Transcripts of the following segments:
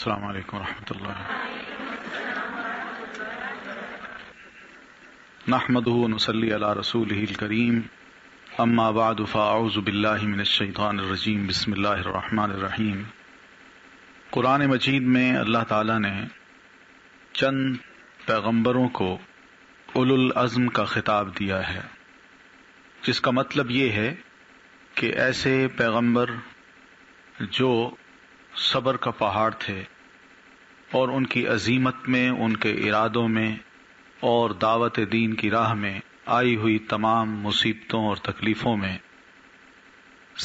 السلام علیکم ورحمۃ اللہ. نحمده ونصلي على رسوله الكريم اما بعد فاعوذ باللہ من الشیطان الرجیم بسم اللہ الرحمن الرحیم. قرآن مجید میں اللہ تعالیٰ نے چند پیغمبروں کو اولو العزم کا خطاب دیا ہے، جس کا مطلب یہ ہے کہ ایسے پیغمبر جو صبر کا پہاڑ تھے اور ان کی عزیمت میں، ان کے ارادوں میں اور دعوت دین کی راہ میں آئی ہوئی تمام مصیبتوں اور تکلیفوں میں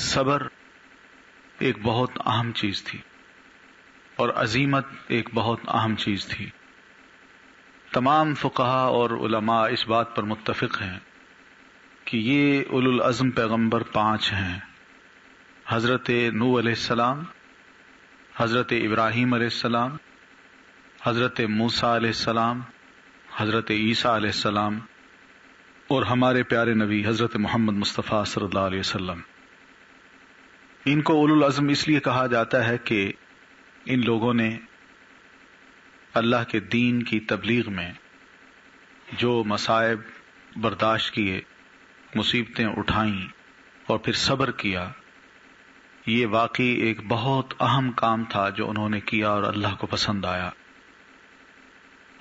صبر ایک بہت اہم چیز تھی اور عزیمت ایک بہت اہم چیز تھی. تمام فقہا اور علماء اس بات پر متفق ہیں کہ یہ اولو العزم پیغمبر 5 ہیں: حضرت نوح علیہ السلام، حضرت ابراہیم علیہ السلام، حضرت موسیٰ علیہ السلام، حضرت عیسیٰ علیہ السلام اور ہمارے پیارے نبی حضرت محمد مصطفیٰ صلی اللہ علیہ وسلم. ان کو اولو العزم اس لیے کہا جاتا ہے کہ ان لوگوں نے اللہ کے دین کی تبلیغ میں جو مصائب برداشت کیے، مصیبتیں اٹھائیں اور پھر صبر کیا، یہ واقعی ایک بہت اہم کام تھا جو انہوں نے کیا اور اللہ کو پسند آیا.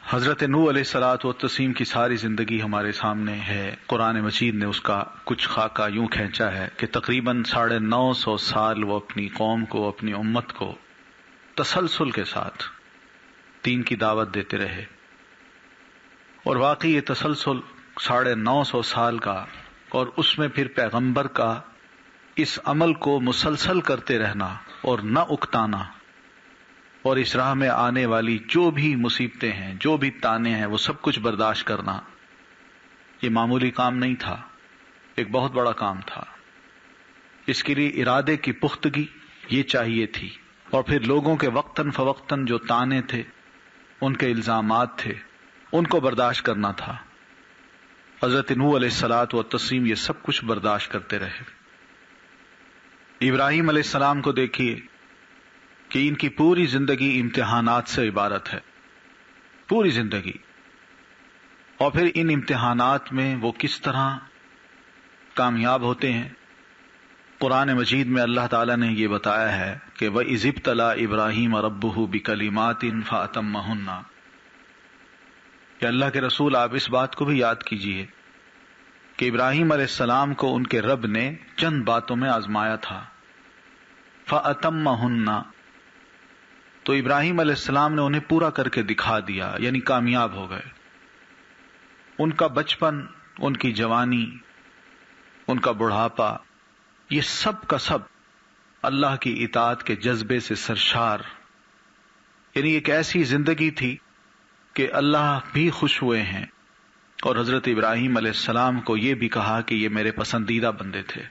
حضرت نوح علیہ الصلوۃ والتسلیم کی ساری زندگی ہمارے سامنے ہے. قرآن مجید نے اس کا کچھ خاکہ یوں کھینچا ہے کہ تقریباً 950 سال وہ اپنی قوم کو، اپنی امت کو تسلسل کے ساتھ دین کی دعوت دیتے رہے، اور واقعی یہ تسلسل 950 سال کا اور اس میں پھر پیغمبر کا اس عمل کو مسلسل کرتے رہنا اور نہ اکتانا، اور اس راہ میں آنے والی جو بھی مصیبتیں ہیں، جو بھی تانے ہیں، وہ سب کچھ برداشت کرنا، یہ معمولی کام نہیں تھا، ایک بہت بڑا کام تھا. اس کے لیے ارادے کی پختگی یہ چاہیے تھی، اور پھر لوگوں کے وقتاً فوقتاً جو تانے تھے، ان کے الزامات تھے، ان کو برداشت کرنا تھا. حضرت نوح علیہ الصلوۃ والتسلیم یہ سب کچھ برداشت کرتے رہے. ابراہیم علیہ السلام کو دیکھیے کہ ان کی پوری زندگی امتحانات سے عبارت ہے، پوری زندگی، اور پھر ان امتحانات میں وہ کس طرح کامیاب ہوتے ہیں. قرآن مجید میں اللہ تعالیٰ نے یہ بتایا ہے کہ وَإِذِ ابْتَلَىٰ إِبْرَاهِيمَ رَبُّهُ بِكَلِمَاتٍ فَأَتَمَّهُنَّ. کہ اللہ کے رسول آپ اس بات کو بھی یاد کیجئے کہ ابراہیم علیہ السلام کو ان کے رب نے چند باتوں میں آزمایا تھا. فَأَتَمَّهُنَّ، تو ابراہیم علیہ السلام نے انہیں پورا کر کے دکھا دیا، یعنی کامیاب ہو گئے. ان کا بچپن، ان کی جوانی، ان کا بڑھاپا، یہ سب کا سب اللہ کی اطاعت کے جذبے سے سرشار، یعنی ایک ایسی زندگی تھی کہ اللہ بھی خوش ہوئے ہیں، اور حضرت ابراہیم علیہ السلام کو یہ بھی کہا کہ یہ میرے پسندیدہ بندے تھے.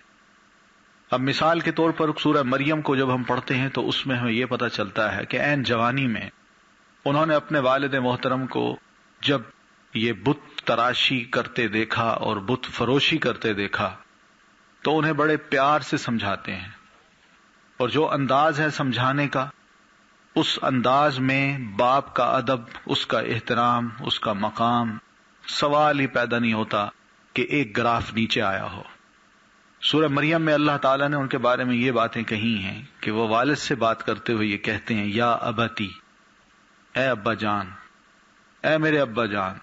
اب مثال کے طور پر سورہ مریم کو جب ہم پڑھتے ہیں تو اس میں ہمیں یہ پتہ چلتا ہے کہ عین جوانی میں انہوں نے اپنے والد محترم کو جب یہ بت تراشی کرتے دیکھا اور بت فروشی کرتے دیکھا تو انہیں بڑے پیار سے سمجھاتے ہیں، اور جو انداز ہے سمجھانے کا، اس انداز میں باپ کا ادب، اس کا احترام، اس کا مقام، سوال ہی پیدا نہیں ہوتا کہ ایک گراف نیچے آیا ہو. سورہ مریم میں اللہ تعالیٰ نے ان کے بارے میں یہ باتیں کہی ہیں کہ وہ والد سے بات کرتے ہوئے یہ کہتے ہیں، یا ابتی، اے ابا جان، اے میرے ابا جان.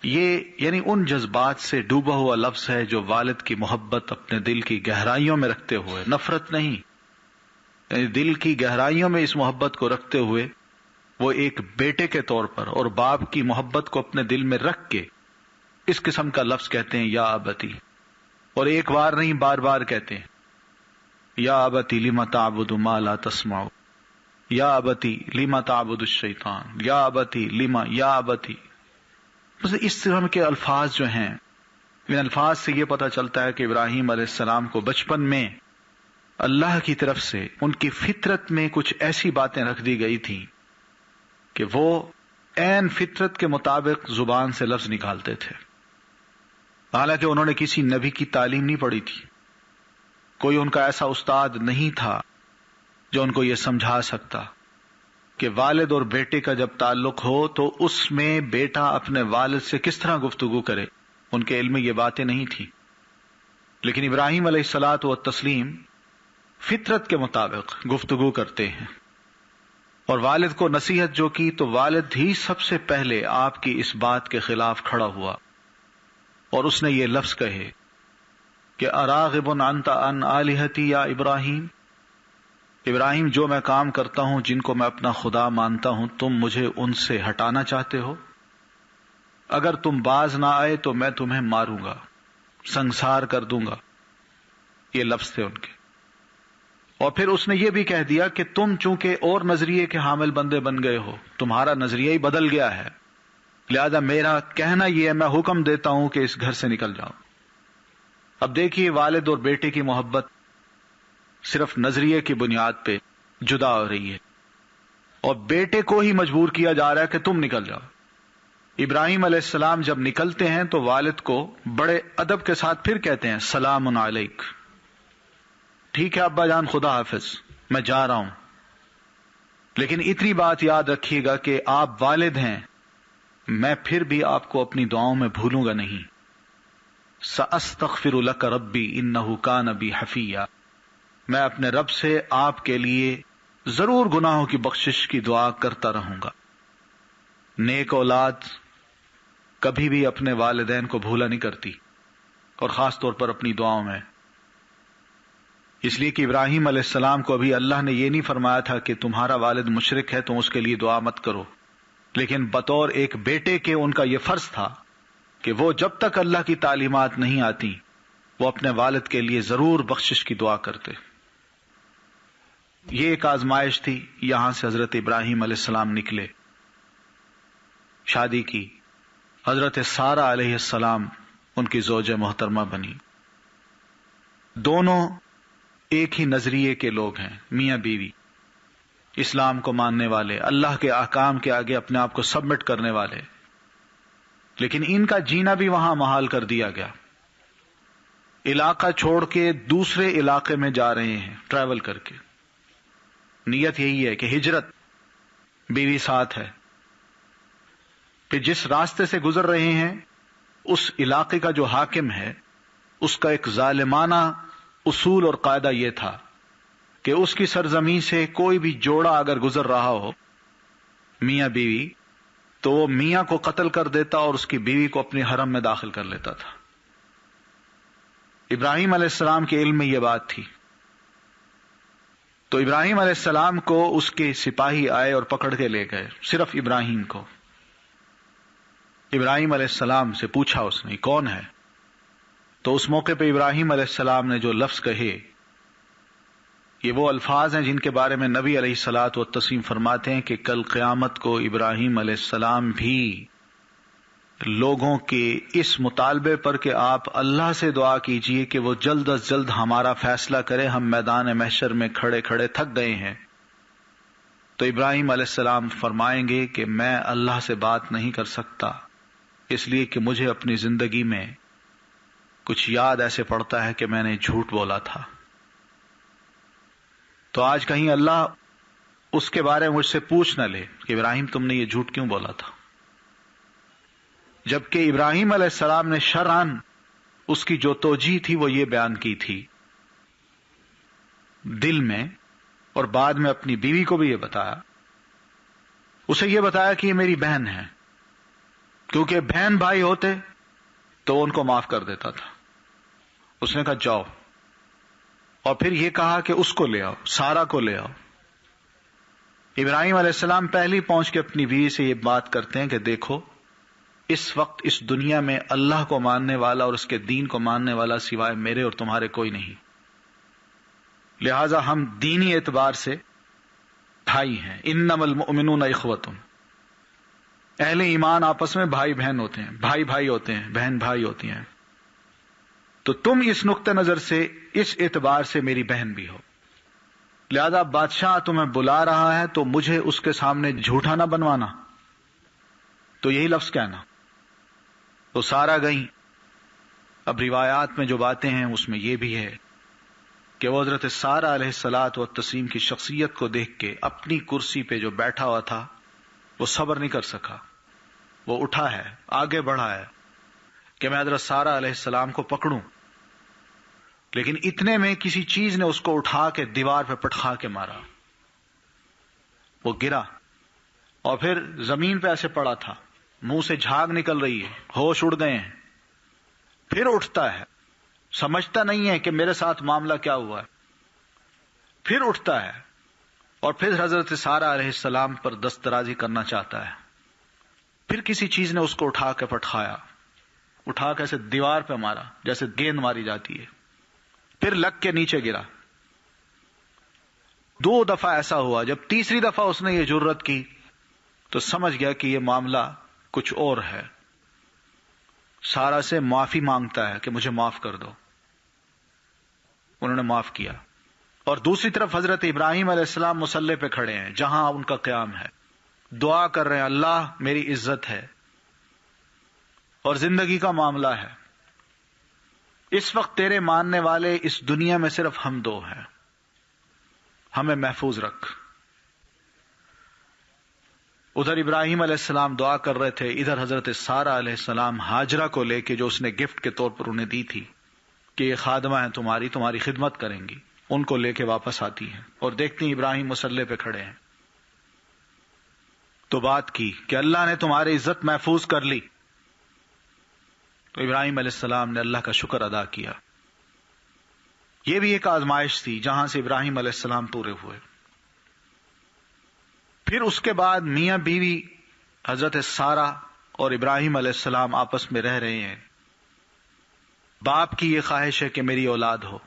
یہ یعنی ان جذبات سے ڈوبا ہوا لفظ ہے جو والد کی محبت اپنے دل کی گہرائیوں میں رکھتے ہوئے، نفرت نہیں، یعنی دل کی گہرائیوں میں اس محبت کو رکھتے ہوئے وہ ایک بیٹے کے طور پر اور باپ کی محبت کو اپنے دل میں رکھ کے اس قسم کا لفظ کہتے ہیں، یا ابتی. اور ایک بار نہیں، بار بار کہتے ہیں، یا ابتی لم تعبد ما لا تسمع، یا ابتی لم تعبد الشیطان، یا ابتی لم، یا ابتی. بس اس طرح کے الفاظ جو ہیں، ان الفاظ سے یہ پتہ چلتا ہے کہ ابراہیم علیہ السلام کو بچپن میں اللہ کی طرف سے ان کی فطرت میں کچھ ایسی باتیں رکھ دی گئی تھیں کہ وہ عین فطرت کے مطابق زبان سے لفظ نکالتے تھے. حالانکہ انہوں نے کسی نبی کی تعلیم نہیں پڑھی تھی، کوئی ان کا ایسا استاد نہیں تھا جو ان کو یہ سمجھا سکتا، کہ والد اور بیٹے کا جب تعلق ہو تو اس میں بیٹا اپنے والد سے کس طرح گفتگو کرے. ان کے علم میں یہ باتیں نہیں تھیں، لیکن ابراہیم علیہ الصلاۃ والتسلیم فطرت کے مطابق گفتگو کرتے ہیں. اور والد کو نصیحت جو کی تو والد ہی سب سے پہلے آپ کی اس بات کے خلاف کھڑا ہوا اور اس نے یہ لفظ کہے کہ اراغب انت عن آلہتی یا ابراہیم، ابراہیم جو میں کام کرتا ہوں جن کو میں اپنا خدا مانتا ہوں تم مجھے ان سے ہٹانا چاہتے ہو؟ اگر تم باز نہ آئے تو میں تمہیں ماروں گا، سنسار کر دوں گا. یہ لفظ تھے ان کے. اور پھر اس نے یہ بھی کہہ دیا کہ تم چونکہ اور نظریے کے حامل بندے بن گئے ہو، تمہارا نظریہ ہی بدل گیا ہے، لہذا میرا کہنا یہ ہے، میں حکم دیتا ہوں کہ اس گھر سے نکل جاؤ. اب دیکھیے والد اور بیٹے کی محبت صرف نظریے کی بنیاد پہ جدا ہو رہی ہے، اور بیٹے کو ہی مجبور کیا جا رہا ہے کہ تم نکل جاؤ. ابراہیم علیہ السلام جب نکلتے ہیں تو والد کو بڑے ادب کے ساتھ پھر کہتے ہیں سلام علیک، ٹھیک ہے ابا جان، خدا حافظ، میں جا رہا ہوں. لیکن اتنی بات یاد رکھیے گا کہ آپ والد ہیں، میں پھر بھی آپ کو اپنی دعاؤں میں بھولوں گا نہیں. سأستغفر لک ربی انہ کان بی حفیہ، میں اپنے رب سے آپ کے لیے ضرور گناہوں کی بخشش کی دعا کرتا رہوں گا. نیک اولاد کبھی بھی اپنے والدین کو بھولا نہیں کرتی، اور خاص طور پر اپنی دعاؤں میں. اس لیے کہ ابراہیم علیہ السلام کو ابھی اللہ نے یہ نہیں فرمایا تھا کہ تمہارا والد مشرک ہے تم اس کے لیے دعا مت کرو، لیکن بطور ایک بیٹے کے ان کا یہ فرض تھا کہ وہ جب تک اللہ کی تعلیمات نہیں آتی وہ اپنے والد کے لیے ضرور بخشش کی دعا کرتے. یہ ایک آزمائش تھی. یہاں سے حضرت ابراہیم علیہ السلام نکلے، شادی کی، حضرت سارہ علیہ السلام ان کی زوجہ محترمہ بنی. دونوں ایک ہی نظریے کے لوگ ہیں، میاں بیوی، اسلام کو ماننے والے، اللہ کے احکام کے آگے اپنے آپ کو سبمٹ کرنے والے. لیکن ان کا جینا بھی وہاں محال کر دیا گیا. علاقہ چھوڑ کے دوسرے علاقے میں جا رہے ہیں ٹریول کر کے. نیت یہی ہے کہ ہجرت، بیوی ساتھ ہے. پھر جس راستے سے گزر رہے ہیں اس علاقے کا جو حاکم ہے اس کا ایک ظالمانہ اصول اور قاعدہ یہ تھا کہ اس کی سرزمین سے کوئی بھی جوڑا اگر گزر رہا ہو میاں بیوی تو وہ میاں کو قتل کر دیتا اور اس کی بیوی کو اپنے حرم میں داخل کر لیتا تھا. ابراہیم علیہ السلام کے علم میں یہ بات تھی. تو ابراہیم علیہ السلام کو اس کے سپاہی آئے اور پکڑ کے لے گئے، صرف ابراہیم کو. ابراہیم علیہ السلام سے پوچھا اس نے کون ہے؟ تو اس موقع پہ ابراہیم علیہ السلام نے جو لفظ کہے یہ وہ الفاظ ہیں جن کے بارے میں نبی علیہ الصلاۃ والتسلیم فرماتے ہیں کہ کل قیامت کو ابراہیم علیہ السلام بھی لوگوں کے اس مطالبے پر کہ آپ اللہ سے دعا کیجئے کہ وہ جلد از جلد ہمارا فیصلہ کرے، ہم میدان محشر میں کھڑے کھڑے تھک گئے ہیں. تو ابراہیم علیہ السلام فرمائیں گے کہ میں اللہ سے بات نہیں کر سکتا، اس لیے کہ مجھے اپنی زندگی میں کچھ یاد ایسے پڑتا ہے کہ میں نے جھوٹ بولا تھا. تو آج کہیں اللہ اس کے بارے میں مجھ سے پوچھ نہ لے کہ ابراہیم تم نے یہ جھوٹ کیوں بولا تھا. جبکہ ابراہیم علیہ السلام نے شرعاً اس کی جو توجیہ تھی وہ یہ بیان کی تھی دل میں، اور بعد میں اپنی بیوی کو بھی یہ بتایا. اسے یہ بتایا کہ یہ میری بہن ہے، کیونکہ بہن بھائی ہوتے تو ان کو معاف کر دیتا تھا. اس نے کہا جاؤ، اور پھر یہ کہا کہ اس کو لے آؤ، سارا کو لے آؤ. ابراہیم علیہ السلام پہلے پہنچ کے اپنی بیوی سے یہ بات کرتے ہیں کہ دیکھو اس وقت اس دنیا میں اللہ کو ماننے والا اور اس کے دین کو ماننے والا سوائے میرے اور تمہارے کوئی نہیں، لہذا ہم دینی اعتبار سے بھائی ہیں. انما المؤمنون اخوۃ، اہل ایمان آپس میں بھائی بہن ہوتے ہیں، بھائی بھائی ہوتے ہیں، بہن بھائی ہوتی ہیں. تو تم اس نقطہ نظر سے اس اعتبار سے میری بہن بھی ہو، لہذا بادشاہ تمہیں بلا رہا ہے تو مجھے اس کے سامنے جھوٹا نہ بنوانا. تو یہی لفظ کہنا. تو سارا گئیں. اب روایات میں جو باتیں ہیں اس میں یہ بھی ہے کہ وہ حضرت سارہ علیہ الصلاۃ والتسلیم کی شخصیت کو دیکھ کے اپنی کرسی پہ جو بیٹھا ہوا تھا وہ صبر نہیں کر سکا. وہ اٹھا ہے، آگے بڑھا ہے کہ میں حضرت سارہ علیہ السلام کو پکڑوں، لیکن اتنے میں کسی چیز نے اس کو اٹھا کے دیوار پہ پٹخا کے مارا. وہ گرا اور پھر زمین پہ ایسے پڑا تھا، منہ سے جھاگ نکل رہی ہے، ہوش اڑ گئے ہیں. پھر اٹھتا ہے، سمجھتا نہیں ہے کہ میرے ساتھ معاملہ کیا ہوا ہے. پھر اٹھتا ہے اور پھر حضرت سارہ علیہ السلام پر دست درازی کرنا چاہتا ہے. پھر کسی چیز نے اس کو اٹھا کے پٹخایا، اٹھا کے ایسے دیوار پہ مارا جیسے گیند ماری جاتی ہے. پھر لگ کے نیچے گرا. 2 دفعہ ایسا ہوا. جب تیسری دفعہ اس نے یہ جرت کی تو سمجھ گیا کہ یہ معاملہ کچھ اور ہے. سارہ سے معافی مانگتا ہے کہ مجھے معاف کر دو. انہوں نے معاف کیا. اور دوسری طرف حضرت ابراہیم علیہ السلام مصلی پہ کھڑے ہیں جہاں ان کا قیام ہے، دعا کر رہے ہیں اللہ میری عزت ہے اور زندگی کا معاملہ ہے، اس وقت تیرے ماننے والے اس دنیا میں صرف ہم 2 ہیں، ہمیں محفوظ رکھ. ادھر ابراہیم علیہ السلام دعا کر رہے تھے، ادھر حضرت سارہ علیہ السلام ہاجرہ کو لے کے جو اس نے گفٹ کے طور پر انہیں دی تھی کہ یہ خادمہ ہیں تمہاری خدمت کریں گی، ان کو لے کے واپس آتی ہیں اور دیکھتی ہیں ابراہیم مصلی پہ کھڑے ہیں. تو بات کی کہ اللہ نے تمہاری عزت محفوظ کر لی. تو ابراہیم علیہ السلام نے اللہ کا شکر ادا کیا. یہ بھی ایک آزمائش تھی جہاں سے ابراہیم علیہ السلام پورے ہوئے. پھر اس کے بعد میاں بیوی حضرت سارہ اور ابراہیم علیہ السلام آپس میں رہ رہے ہیں. باپ کی یہ خواہش ہے کہ میری اولاد ہو،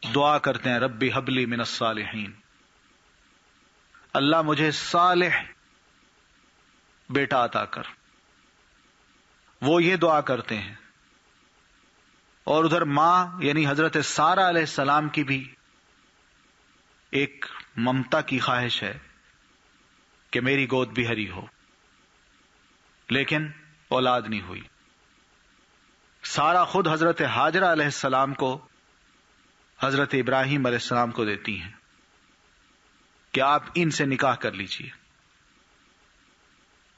دعا کرتے ہیں ربی حبلی من الصالحین، اللہ مجھے صالح بیٹا عطا کر. وہ یہ دعا کرتے ہیں. اور ادھر ماں یعنی حضرت سارہ علیہ السلام کی بھی ایک ممتا کی خواہش ہے کہ میری گود بھی ہری ہو، لیکن اولاد نہیں ہوئی. سارہ خود حضرت ہاجرہ علیہ السلام کو حضرت ابراہیم علیہ السلام کو دیتی ہیں کہ آپ ان سے نکاح کر لیجئے.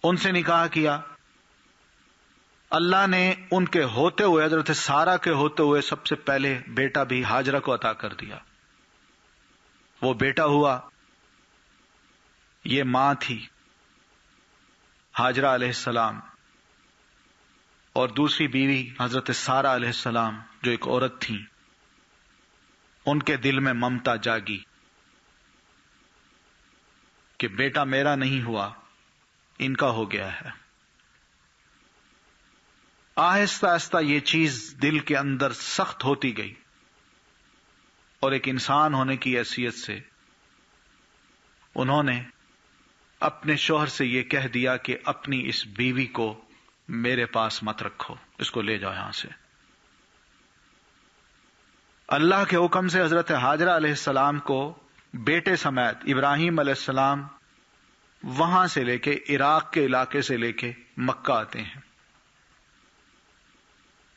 ان سے نکاح کیا. اللہ نے ان کے ہوتے ہوئے، حضرت سارہ کے ہوتے ہوئے، سب سے پہلے بیٹا بھی ہاجرہ کو عطا کر دیا. وہ بیٹا ہوا. یہ ماں تھی ہاجرہ علیہ السلام، اور دوسری بیوی حضرت سارہ علیہ السلام جو ایک عورت تھی، ان کے دل میں ممتا جاگی کہ بیٹا میرا نہیں ہوا، ان کا ہو گیا ہے. آہستہ آہستہ یہ چیز دل کے اندر سخت ہوتی گئی، اور ایک انسان ہونے کی حیثیت سے انہوں نے اپنے شوہر سے یہ کہہ دیا کہ اپنی اس بیوی کو میرے پاس مت رکھو، اس کو لے جاؤ یہاں سے. اللہ کے حکم سے حضرت ہاجرہ علیہ السلام کو بیٹے سمیت ابراہیم علیہ السلام وہاں سے لے کے عراق کے علاقے سے لے کے مکہ آتے ہیں.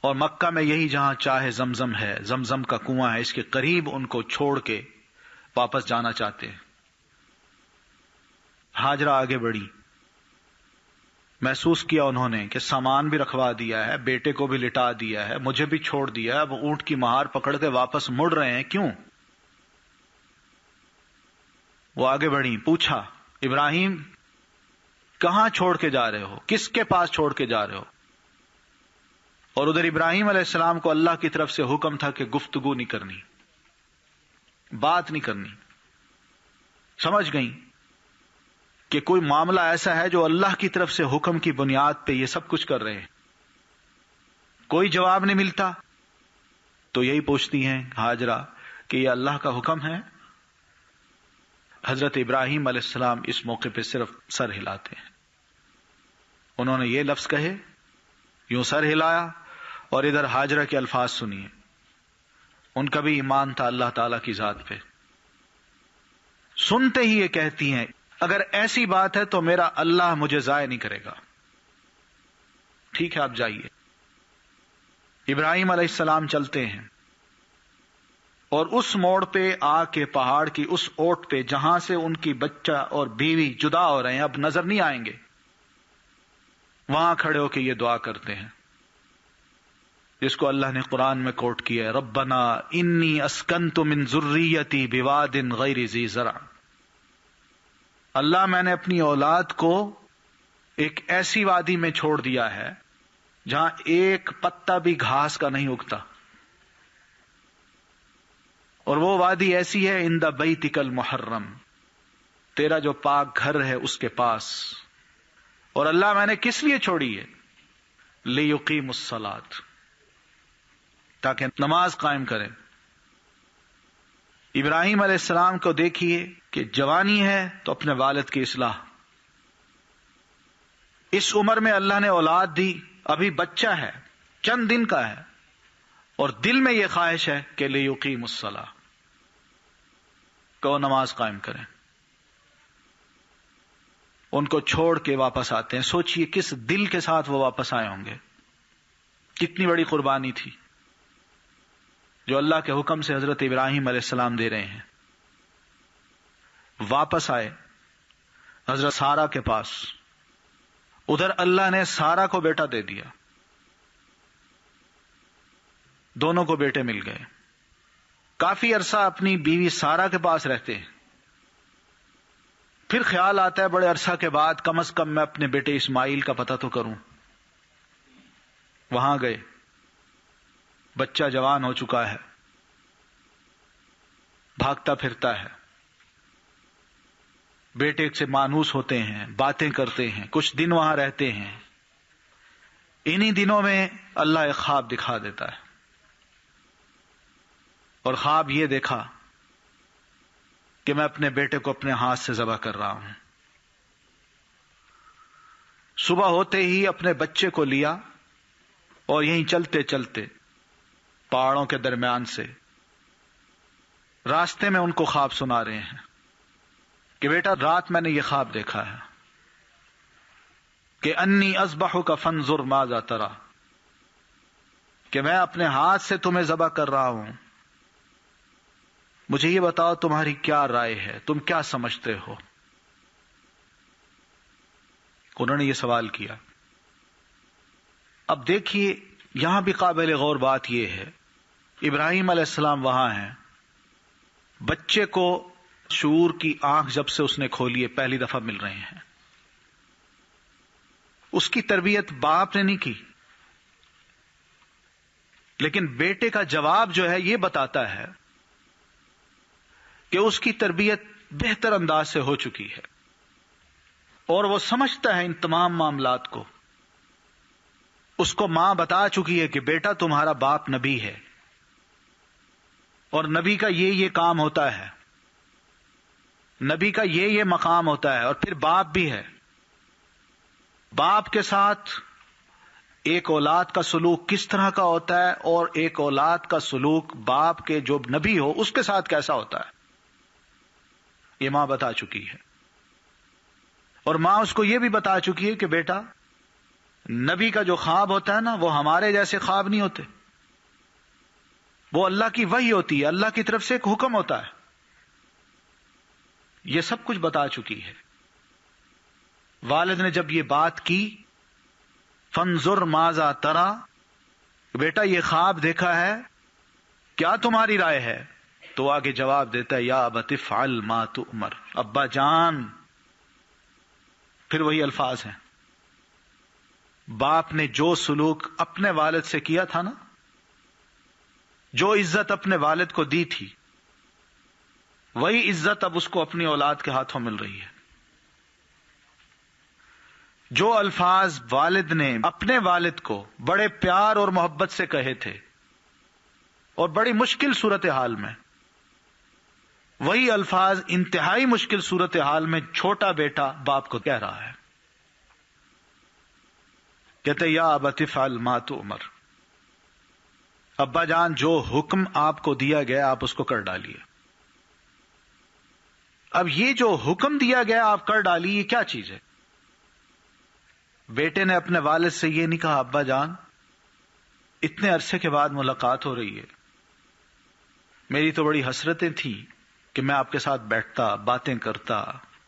اور مکہ میں یہی جہاں چاہے زمزم ہے، زمزم کا کنواں ہے، اس کے قریب ان کو چھوڑ کے واپس جانا چاہتے ہیں. ہاجرہ آگے بڑھی. محسوس کیا انہوں نے کہ سامان بھی رکھوا دیا ہے، بیٹے کو بھی لٹا دیا ہے، مجھے بھی چھوڑ دیا ہے، اب اونٹ کی مہار پکڑ کے واپس مڑ رہے ہیں، کیوں؟ وہ آگے بڑھی. پوچھا ابراہیم کہاں چھوڑ کے جا رہے ہو، کس کے پاس چھوڑ کے جا رہے ہو؟ اور ادھر ابراہیم علیہ السلام کو اللہ کی طرف سے حکم تھا کہ گفتگو نہیں کرنی، بات نہیں کرنی. سمجھ گئیں کہ کوئی معاملہ ایسا ہے جو اللہ کی طرف سے حکم کی بنیاد پہ یہ سب کچھ کر رہے ہیں. کوئی جواب نہیں ملتا تو یہی پوچھتی ہیں ہاجرہ کہ یہ اللہ کا حکم ہے. حضرت ابراہیم علیہ السلام اس موقع پہ صرف سر ہلاتے ہیں. انہوں نے یہ لفظ کہے، یوں سر ہلایا، اور ادھر ہاجرہ کے الفاظ سنیے. ان کا بھی ایمان تھا اللہ تعالی کی ذات پہ. سنتے ہی یہ کہتی ہیں اگر ایسی بات ہے تو میرا اللہ مجھے ضائع نہیں کرے گا. ٹھیک ہے آپ جائیے. ابراہیم علیہ السلام چلتے ہیں. اور اس موڑ پہ آ کے پہاڑ کی اس اوٹ پہ جہاں سے ان کی بچہ اور بیوی جدا ہو رہے ہیں، اب نظر نہیں آئیں گے، وہاں کھڑے ہو کے یہ دعا کرتے ہیں جس کو اللہ نے قرآن میں کوٹ کیا ہے، ربنا انی اسکنت من ذریتی بواد غیر ذی زرع، اللہ میں نے اپنی اولاد کو ایک ایسی وادی میں چھوڑ دیا ہے جہاں ایک پتا بھی گھاس کا نہیں اگتا، اور وہ وادی ایسی ہے عند بیتک المحرم، تیرا جو پاک گھر ہے اس کے پاس، اور اللہ میں نے کس لیے چھوڑی ہے، لیقیم الصلاۃ، تاکہ نماز قائم کریں۔ ابراہیم علیہ السلام کو دیکھیے کہ جوانی ہے تو اپنے والد کی اصلاح، اس عمر میں اللہ نے اولاد دی، ابھی بچہ ہے، چند دن کا ہے، اور دل میں یہ خواہش ہے کہ لیقیم الصلاۃ، کہ وہ نماز قائم کریں۔ ان کو چھوڑ کے واپس آتے ہیں، سوچئے کس دل کے ساتھ وہ واپس آئے ہوں گے، کتنی بڑی قربانی تھی جو اللہ کے حکم سے حضرت ابراہیم علیہ السلام دے رہے ہیں۔ واپس آئے حضرت سارہ کے پاس، ادھر اللہ نے سارہ کو بیٹا دے دیا، دونوں کو بیٹے مل گئے، کافی عرصہ اپنی بیوی سارہ کے پاس رہتے ہیں، پھر خیال آتا ہے بڑے عرصہ کے بعد کم از کم میں اپنے بیٹے اسماعیل کا پتہ تو کروں، وہاں گئے، بچہ جوان ہو چکا ہے، بھاگتا پھرتا ہے، بیٹے سے مانوس ہوتے ہیں، باتیں کرتے ہیں، کچھ دن وہاں رہتے ہیں، انہی دنوں میں اللہ ایک خواب دکھا دیتا ہے، اور خواب یہ دیکھا کہ میں اپنے بیٹے کو اپنے ہاتھ سے ذبح کر رہا ہوں۔ صبح ہوتے ہی اپنے بچے کو لیا اور یہیں چلتے چلتے پہاڑوں کے درمیان سے راستے میں ان کو خواب سنا رہے ہیں کہ بیٹا رات میں نے یہ خواب دیکھا ہے کہ انی اذبحک فانظر ماذا تری، کہ میں اپنے ہاتھ سے تمہیں ذبح کر رہا ہوں، مجھے یہ بتاؤ تمہاری کیا رائے ہے، تم کیا سمجھتے ہو؟ انہوں نے یہ سوال کیا۔ اب دیکھیے یہاں بھی قابل غور بات یہ ہے، ابراہیم علیہ السلام وہاں ہیں، بچے کو شعور کی آنکھ جب سے اس نے کھولی ہے پہلی دفعہ مل رہے ہیں، اس کی تربیت باپ نے نہیں کی، لیکن بیٹے کا جواب جو ہے یہ بتاتا ہے کہ اس کی تربیت بہتر انداز سے ہو چکی ہے، اور وہ سمجھتا ہے ان تمام معاملات کو، اس کو ماں بتا چکی ہے کہ بیٹا تمہارا باپ نبی ہے، اور نبی کا یہ کام ہوتا ہے، نبی کا یہ مقام ہوتا ہے، اور پھر باپ بھی ہے، باپ کے ساتھ ایک اولاد کا سلوک کس طرح کا ہوتا ہے، اور ایک اولاد کا سلوک باپ کے جو نبی ہو اس کے ساتھ کیسا ہوتا ہے، یہ ماں بتا چکی ہے، اور ماں اس کو یہ بھی بتا چکی ہے کہ بیٹا نبی کا جو خواب ہوتا ہے نا وہ ہمارے جیسے خواب نہیں ہوتے، وہ اللہ کی وحی ہوتی ہے، اللہ کی طرف سے ایک حکم ہوتا ہے، یہ سب کچھ بتا چکی ہے۔ والد نے جب یہ بات کی فانظر ماذا تری، بیٹا یہ خواب دیکھا ہے، کیا تمہاری رائے ہے؟ تو آگے جواب دیتا ہے یا ابت افعل ما تؤمر، ابا جان، پھر وہی الفاظ ہیں، باپ نے جو سلوک اپنے والد سے کیا تھا نا، جو عزت اپنے والد کو دی تھی، وہی عزت اب اس کو اپنی اولاد کے ہاتھوں مل رہی ہے۔ جو الفاظ والد نے اپنے والد کو بڑے پیار اور محبت سے کہے تھے اور بڑی مشکل صورتحال میں، وہی الفاظ انتہائی مشکل صورتحال میں چھوٹا بیٹا باپ کو کہہ رہا ہے، کہتے یا ابت افعل ما تؤمر، ابا جان جو حکم آپ کو دیا گیا آپ اس کو کر ڈالیے۔ اب یہ جو حکم دیا گیا آپ کر ڈالیے، یہ کیا چیز ہے؟ بیٹے نے اپنے والد سے یہ نہیں کہا ابا جان اتنے عرصے کے بعد ملاقات ہو رہی ہے، میری تو بڑی حسرتیں تھیں کہ میں آپ کے ساتھ بیٹھتا، باتیں کرتا،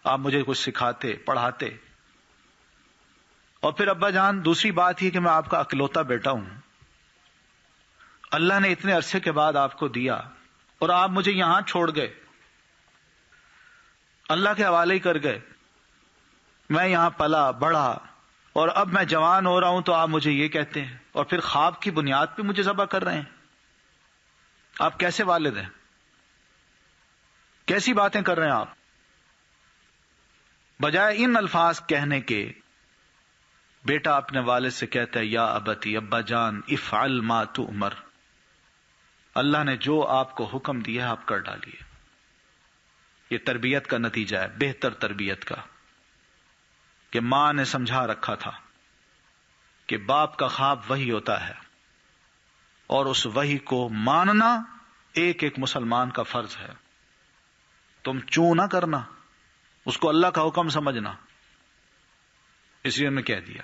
آپ مجھے کچھ سکھاتے، پڑھاتے. اور پھر ابا جان دوسری بات یہ کہ میں آپ کا اکلوتا بیٹا ہوں، اللہ نے اتنے عرصے کے بعد آپ کو دیا اور آپ مجھے یہاں چھوڑ گئے، اللہ کے حوالے ہی کر گئے. میں یہاں پلا بڑھا اور اب میں جوان ہو رہا ہوں تو آپ مجھے یہ کہتے ہیں، اور پھر خواب کی بنیاد پہ مجھے ذبح کر رہے ہیں. آپ کیسے والد ہیں؟ کیسی باتیں کر رہے ہیں آپ؟ بجائے ان الفاظ کہنے کے بیٹا اپنے والد سے کہتا ہے یا ابتی، ابا جان افعل ما تؤمر، اللہ نے جو آپ کو حکم دیا ہے آپ کر ڈالیے. یہ تربیت کا نتیجہ ہے، بہتر تربیت کا، کہ ماں نے سمجھا رکھا تھا کہ باپ کا خواب وحی ہوتا ہے اور اس وحی کو ماننا ایک ایک مسلمان کا فرض ہے. تم چوں نہ کرنا، اس کو اللہ کا حکم سمجھنا. اس لیے میں کہہ دیا.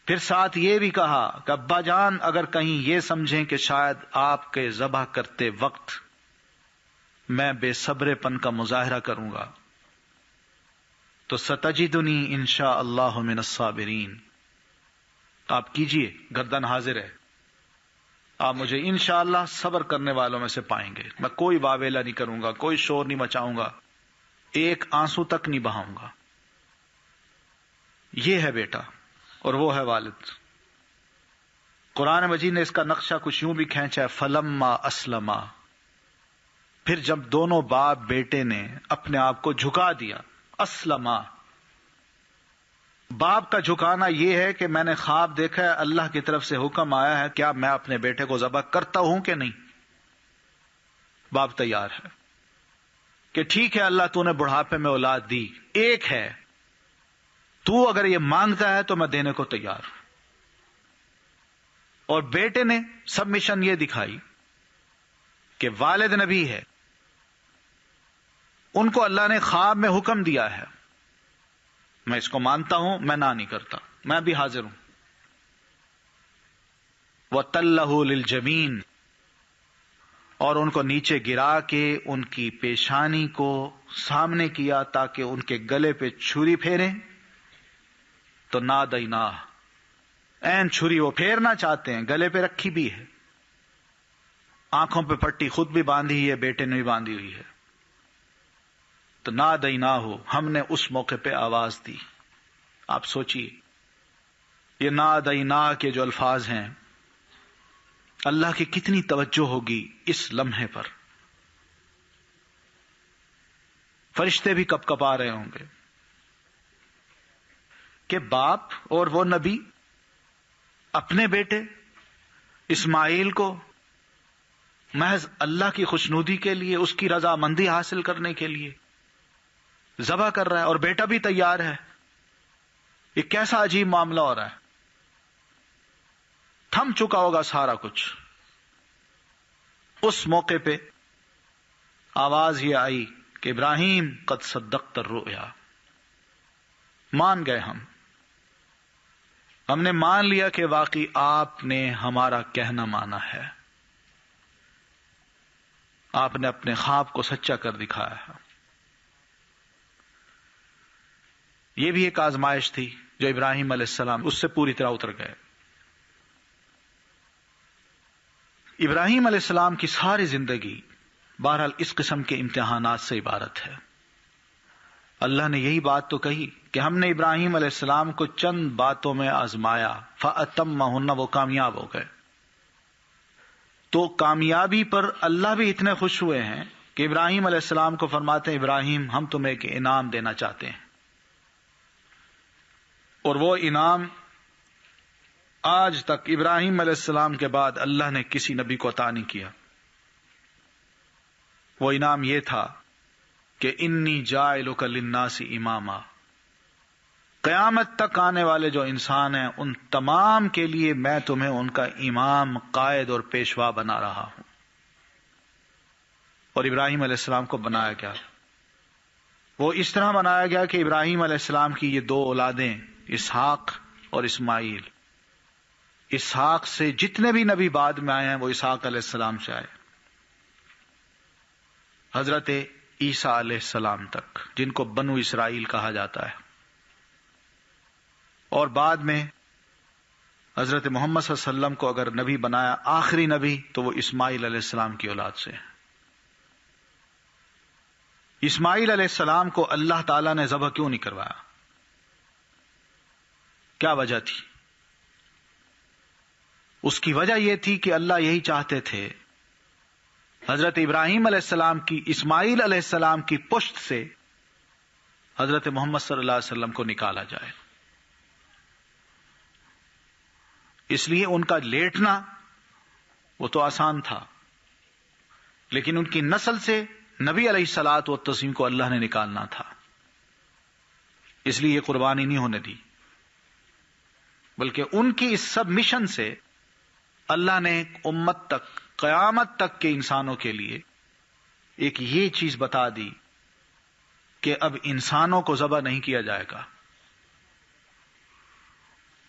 پھر ساتھ یہ بھی کہا کہ ابا جان اگر کہیں یہ سمجھیں کہ شاید آپ کے ذبح کرتے وقت میں بے صبرے پن کا مظاہرہ کروں گا تو ستجدنی انشاء اللہ من الصابرین، آپ کیجئے، گردن حاضر ہے، آپ مجھے انشاءاللہ صبر کرنے والوں میں سے پائیں گے. میں کوئی واویلا نہیں کروں گا، کوئی شور نہیں مچاؤں گا، ایک آنسو تک نہیں بہاؤں گا. یہ ہے بیٹا اور وہ ہے والد. قرآن مجید نے اس کا نقشہ کچھ یوں بھی کھینچا ہے، فلما اسلما، پھر جب دونوں باپ بیٹے نے اپنے آپ کو جھکا دیا. اسلما، باپ کا جھکانا یہ ہے کہ میں نے خواب دیکھا ہے، اللہ کی طرف سے حکم آیا ہے، کیا میں اپنے بیٹے کو ذبح کرتا ہوں کہ نہیں؟ باپ تیار ہے کہ ٹھیک ہے اللہ تو نے بڑھاپے میں اولاد دی، ایک ہے، تو اگر یہ مانگتا ہے تو میں دینے کو تیار ہوں. اور بیٹے نے سبمیشن یہ دکھائی کہ والد نبی ہے، ان کو اللہ نے خواب میں حکم دیا ہے، میں اس کو مانتا ہوں، میں نہ نہیں کرتا، میں بھی حاضر ہوں. وَتَلَّهُ لِلْجَبِينِ، اور ان کو نیچے گرا کے ان کی پیشانی کو سامنے کیا تاکہ ان کے گلے پہ چھری پھیریں. تو نادیناہ، این چھری وہ پھیرنا چاہتے ہیں، گلے پہ رکھی بھی ہے، آنکھوں پہ پٹی خود بھی باندھی ہے، بیٹے نے بھی باندھی ہوئی ہے. تو نادیناہ، ہم نے اس موقع پہ آواز دی. آپ سوچئے یہ نادیناہ کے جو الفاظ ہیں، اللہ کی کتنی توجہ ہوگی اس لمحے پر. فرشتے بھی کپ کپ آ رہے ہوں گے کہ باپ اور وہ نبی اپنے بیٹے اسماعیل کو محض اللہ کی خوشنودی کے لیے، اس کی رضامندی حاصل کرنے کے لیے ذبح کر رہا ہے، اور بیٹا بھی تیار ہے. یہ کیسا عجیب معاملہ ہو رہا ہے. تھم چکا ہوگا سارا کچھ. اس موقع پہ آواز یہ آئی کہ ابراہیم قد صدقت الرؤیا، مان گئے ہم نے مان لیا کہ واقعی آپ نے ہمارا کہنا مانا ہے، آپ نے اپنے خواب کو سچا کر دکھایا ہے. یہ بھی ایک آزمائش تھی جو ابراہیم علیہ السلام اس سے پوری طرح اتر گئے. ابراہیم علیہ السلام کی ساری زندگی بہرحال اس قسم کے امتحانات سے عبارت ہے. اللہ نے یہی بات تو کہی کہ ہم نے ابراہیم علیہ السلام کو چند باتوں میں آزمایا، فَأَتَمَّهُنَّ، وہ کامیاب ہو گئے. تو کامیابی پر اللہ بھی اتنے خوش ہوئے ہیں کہ ابراہیم علیہ السلام کو فرماتے ہیں ابراہیم ہم تمہیں ایک انعام دینا چاہتے ہیں، اور وہ انعام آج تک ابراہیم علیہ السلام کے بعد اللہ نے کسی نبی کو عطا نہیں کیا. وہ انعام یہ تھا کہ انی جاعلک للناس اماما، قیامت تک آنے والے جو انسان ہیں ان تمام کے لیے میں تمہیں ان کا امام، قائد اور پیشوا بنا رہا ہوں. اور ابراہیم علیہ السلام کو بنایا گیا، وہ اس طرح بنایا گیا کہ ابراہیم علیہ السلام کی یہ دو اولادیں اسحاق اور اسماعیل، اسحاق سے جتنے بھی نبی بعد میں آئے ہیں وہ اسحاق علیہ السلام سے آئے، حضرت عیسیٰ علیہ السلام تک، جن کو بنو اسرائیل کہا جاتا ہے، اور بعد میں حضرت محمد صلی اللہ علیہ وسلم کو اگر نبی بنایا آخری نبی تو وہ اسماعیل علیہ السلام کی اولاد سے ہے۔ اسماعیل علیہ السلام کو اللہ تعالیٰ نے ذبح کیوں نہیں کروایا؟ کیا وجہ تھی؟ اس کی وجہ یہ تھی کہ اللہ یہی چاہتے تھے حضرت ابراہیم علیہ السلام کی، اسماعیل علیہ السلام کی پشت سے حضرت محمد صلی اللہ علیہ وسلم کو نکالا جائے، اس لیے ان کا لیٹنا وہ تو آسان تھا، لیکن ان کی نسل سے نبی علیہ الصلوۃ والتسلیم کو اللہ نے نکالنا تھا، اس لیے یہ قربانی نہیں ہونے دی، بلکہ ان کی اس سب مشن سے اللہ نے امت تک، قیامت تک کے انسانوں کے لیے ایک یہ چیز بتا دی کہ اب انسانوں کو ذبح نہیں کیا جائے گا،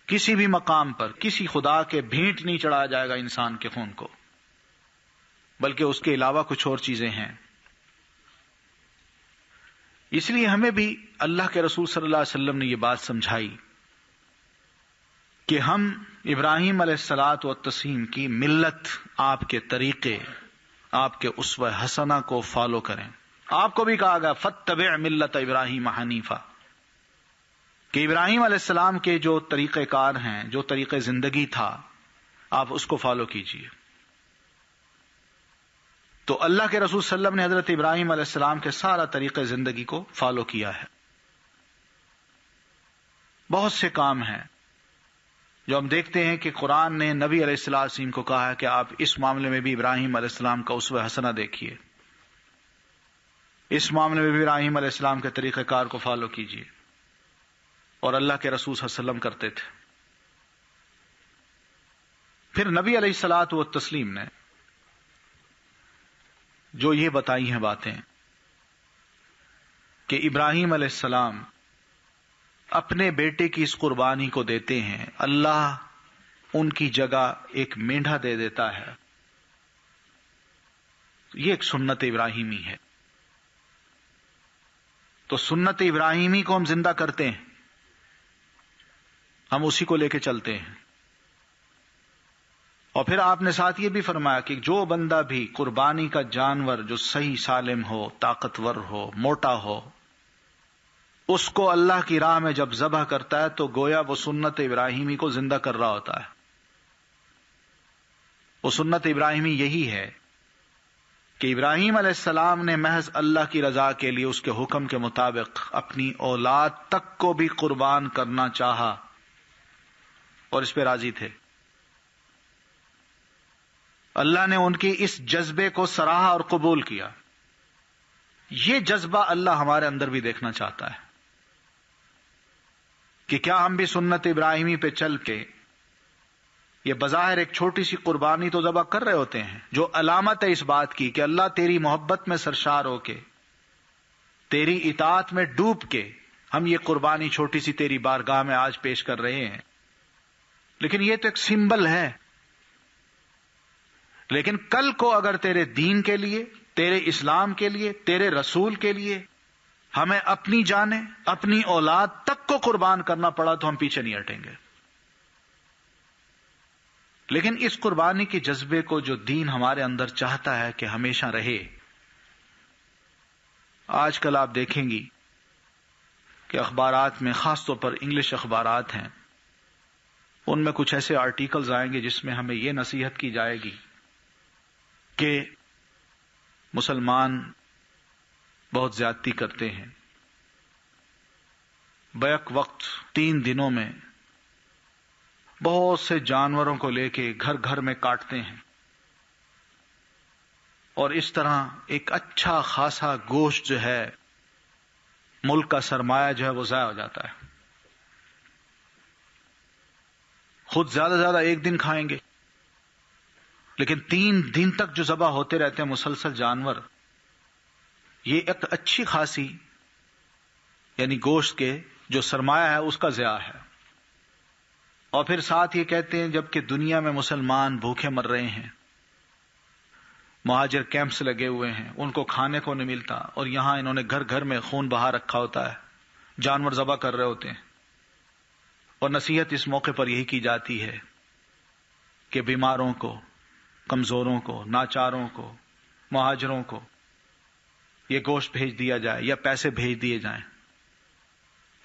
کسی بھی مقام پر کسی خدا کے بھینٹ نہیں چڑھایا جائے گا انسان کے خون کو، بلکہ اس کے علاوہ کچھ اور چیزیں ہیں۔ اس لیے ہمیں بھی اللہ کے رسول صلی اللہ علیہ وسلم نے یہ بات سمجھائی کہ ہم ابراہیم علیہ الصلوۃ والتسلیم کی ملت، آپ کے طریقے، آپ کے اسوہ حسنہ کو فالو کریں۔ آپ کو بھی کہا گیا فاتبع ملت ابراہیم حنیفا، کہ ابراہیم علیہ السلام کے جو طریقہ کار ہیں، جو طریقہ زندگی تھا، آپ اس کو فالو کیجئے۔ تو اللہ کے رسول صلی اللہ علیہ وسلم نے حضرت ابراہیم علیہ السلام کے سارا طریقہ زندگی کو فالو کیا ہے۔ بہت سے کام ہیں جو ہم دیکھتے ہیں کہ قرآن نے نبی علیہ السلام کو کہا ہے کہ آپ اس معاملے میں بھی ابراہیم علیہ السلام کا اسوہ حسنہ دیکھیے، اس معاملے میں بھی ابراہیم علیہ السلام کے طریقہ کار کو فالو کیجیے، اور اللہ کے رسول صلی اللہ علیہ وسلم کرتے تھے۔ پھر نبی علیہ الصلوۃ والتسلیم نے جو یہ بتائی ہیں باتیں کہ ابراہیم علیہ السلام اپنے بیٹے کی اس قربانی کو دیتے ہیں، اللہ ان کی جگہ ایک مینڈھا دے دیتا ہے، یہ ایک سنت ابراہیمی ہے۔ تو سنت ابراہیمی کو ہم زندہ کرتے ہیں، ہم اسی کو لے کے چلتے ہیں۔ اور پھر آپ نے ساتھ یہ بھی فرمایا کہ جو بندہ بھی قربانی کا جانور جو صحیح سالم ہو، طاقتور ہو، موٹا ہو، اس کو اللہ کی راہ میں جب ذبح کرتا ہے تو گویا وہ سنت ابراہیمی کو زندہ کر رہا ہوتا ہے۔ وہ سنت ابراہیمی یہی ہے کہ ابراہیم علیہ السلام نے محض اللہ کی رضا کے لیے اس کے حکم کے مطابق اپنی اولاد تک کو بھی قربان کرنا چاہا اور اس پہ راضی تھے۔ اللہ نے ان کی اس جذبے کو سراہا اور قبول کیا۔ یہ جذبہ اللہ ہمارے اندر بھی دیکھنا چاہتا ہے کہ کیا ہم بھی سنت ابراہیمی پہ چل کے یہ بظاہر ایک چھوٹی سی قربانی تو ذبح کر رہے ہوتے ہیں جو علامت ہے اس بات کی کہ اللہ تیری محبت میں سرشار ہو کے، تیری اطاعت میں ڈوب کے ہم یہ قربانی چھوٹی سی تیری بارگاہ میں آج پیش کر رہے ہیں، لیکن یہ تو ایک سمبل ہے۔ لیکن کل کو اگر تیرے دین کے لیے، تیرے اسلام کے لیے، تیرے رسول کے لیے ہمیں اپنی جانیں، اپنی اولاد تک کو قربان کرنا پڑا تو ہم پیچھے نہیں ہٹیں گے۔ لیکن اس قربانی کے جذبے کو جو دین ہمارے اندر چاہتا ہے کہ ہمیشہ رہے، آج کل آپ دیکھیں گی کہ اخبارات میں، خاص طور پر انگلش اخبارات ہیں، ان میں کچھ ایسے آرٹیکلز آئیں گے جس میں ہمیں یہ نصیحت کی جائے گی کہ مسلمان بہت زیادتی کرتے ہیں، بیک وقت 3 دنوں میں بہت سے جانوروں کو لے کے گھر گھر میں کاٹتے ہیں، اور اس طرح ایک اچھا خاصا گوشت جو ہے، ملک کا سرمایہ جو ہے وہ ضائع ہو جاتا ہے۔ خود زیادہ سے زیادہ 1 دن کھائیں گے، لیکن 3 دن تک جو ذبح ہوتے رہتے ہیں مسلسل جانور، یہ ایک اچھی خاصی یعنی گوشت کے جو سرمایہ ہے اس کا ضیاع ہے۔ اور پھر ساتھ یہ کہتے ہیں جبکہ دنیا میں مسلمان بھوکے مر رہے ہیں، مہاجر کیمپس لگے ہوئے ہیں، ان کو کھانے کو نہیں ملتا، اور یہاں انہوں نے گھر گھر میں خون بہا رکھا ہوتا ہے، جانور ذبح کر رہے ہوتے ہیں، اور نصیحت اس موقع پر یہی کی جاتی ہے کہ بیماروں کو، کمزوروں کو، ناچاروں کو، مہاجروں کو یہ گوشت بھیج دیا جائے یا پیسے بھیج دیے جائیں،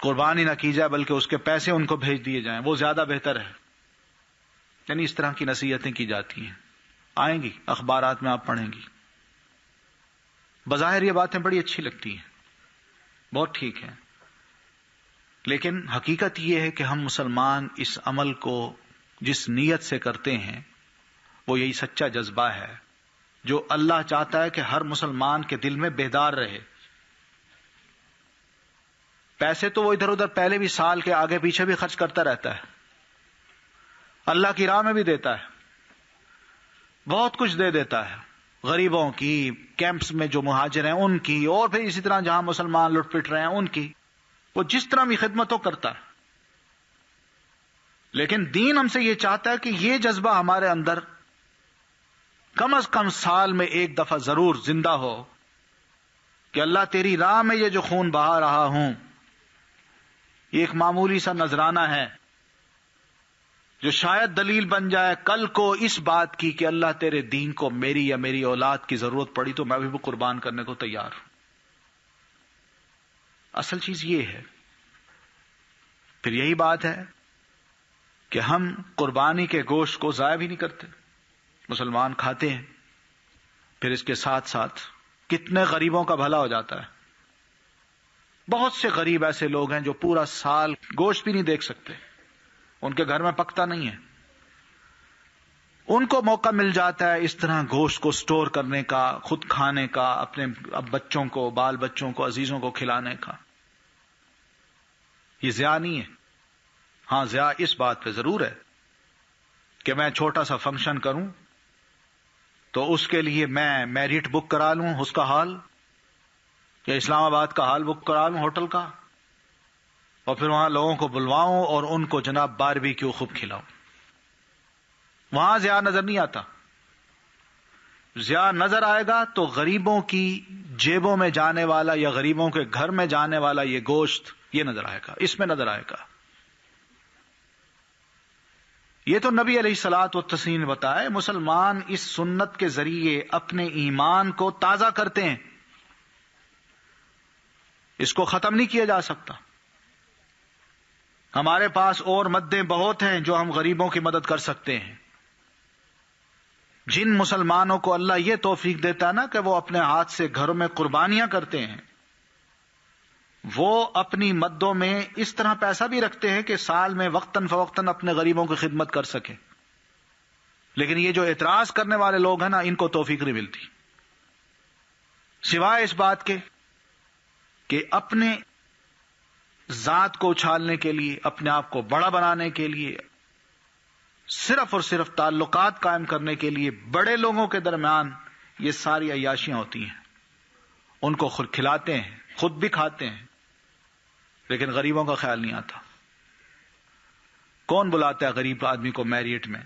قربانی نہ کی جائے بلکہ اس کے پیسے ان کو بھیج دیے جائیں، وہ زیادہ بہتر ہے۔ یعنی اس طرح کی نصیحتیں کی جاتی ہیں، آئیں گی اخبارات میں، آپ پڑھیں گی۔ بظاہر یہ باتیں بڑی اچھی لگتی ہیں، بہت ٹھیک ہیں، لیکن حقیقت یہ ہے کہ ہم مسلمان اس عمل کو جس نیت سے کرتے ہیں وہ یہی سچا جذبہ ہے جو اللہ چاہتا ہے کہ ہر مسلمان کے دل میں بیدار رہے۔ پیسے تو وہ ادھر ادھر پہلے بھی سال کے آگے پیچھے بھی خرچ کرتا رہتا ہے، اللہ کی راہ میں بھی دیتا ہے، بہت کچھ دے دیتا ہے، غریبوں کی، کیمپس میں جو مہاجر ہیں ان کی، اور پھر اسی طرح جہاں مسلمان لٹ پٹ رہے ہیں ان کی، وہ جس طرح بھی خدمت ہو کرتا ہے۔ لیکن دین ہم سے یہ چاہتا ہے کہ یہ جذبہ ہمارے اندر کم از کم سال میں ایک دفعہ ضرور زندہ ہو کہ اللہ تیری راہ میں یہ جو خون بہا رہا ہوں یہ ایک معمولی سا نذرانہ ہے جو شاید دلیل بن جائے کل کو اس بات کی کہ اللہ تیرے دین کو میری یا میری اولاد کی ضرورت پڑی تو میں بھی قربان کرنے کو تیار ہوں۔ اصل چیز یہ ہے۔ پھر یہی بات ہے کہ ہم قربانی کے گوشت کو ضائع بھی نہیں کرتے، مسلمان کھاتے ہیں، پھر اس کے ساتھ ساتھ کتنے غریبوں کا بھلا ہو جاتا ہے۔ بہت سے غریب ایسے لوگ ہیں جو پورا سال گوشت بھی نہیں دیکھ سکتے، ان کے گھر میں پکتا نہیں ہے، ان کو موقع مل جاتا ہے اس طرح گوشت کو سٹور کرنے کا، خود کھانے کا، اپنے بچوں کو، بال بچوں کو، عزیزوں کو کھلانے کا۔ یہ ضیاع نہیں ہے۔ ہاں ضیاع اس بات پہ ضرور ہے کہ میں چھوٹا سا فنکشن کروں تو اس کے لیے میں میریٹ بک کرا لوں اس کا ہال، یا اسلام آباد کا ہال بک کرا لوں ہوٹل کا، اور پھر وہاں لوگوں کو بلواؤں اور ان کو جناب باربیکیو خوب کھلاؤں۔ وہاں ضیاء نظر نہیں آتا۔ ضیاء نظر آئے گا تو غریبوں کی جیبوں میں جانے والا یا غریبوں کے گھر میں جانے والا یہ گوشت، یہ نظر آئے گا، اس میں نظر آئے گا۔ یہ تو نبی علیہ الصلوۃ والتسلیم نے بتایا، مسلمان اس سنت کے ذریعے اپنے ایمان کو تازہ کرتے ہیں، اس کو ختم نہیں کیا جا سکتا۔ ہمارے پاس اور مدیں بہت ہیں جو ہم غریبوں کی مدد کر سکتے ہیں۔ جن مسلمانوں کو اللہ یہ توفیق دیتا ہے نا کہ وہ اپنے ہاتھ سے گھروں میں قربانیاں کرتے ہیں، وہ اپنی مدوں میں اس طرح پیسہ بھی رکھتے ہیں کہ سال میں وقتاً فوقتاً اپنے غریبوں کی خدمت کر سکیں۔ لیکن یہ جو اعتراض کرنے والے لوگ ہیں نا، ان کو توفیق نہیں ملتی، سوائے اس بات کے کہ اپنے ذات کو اچھالنے کے لیے، اپنے آپ کو بڑا بنانے کے لیے، صرف اور صرف تعلقات قائم کرنے کے لیے بڑے لوگوں کے درمیان یہ ساری عیاشیاں ہوتی ہیں۔ ان کو خود کھلاتے ہیں، خود بھی کھاتے ہیں، لیکن غریبوں کا خیال نہیں آتا۔ کون بلاتا ہے غریب آدمی کو میریٹ میں؟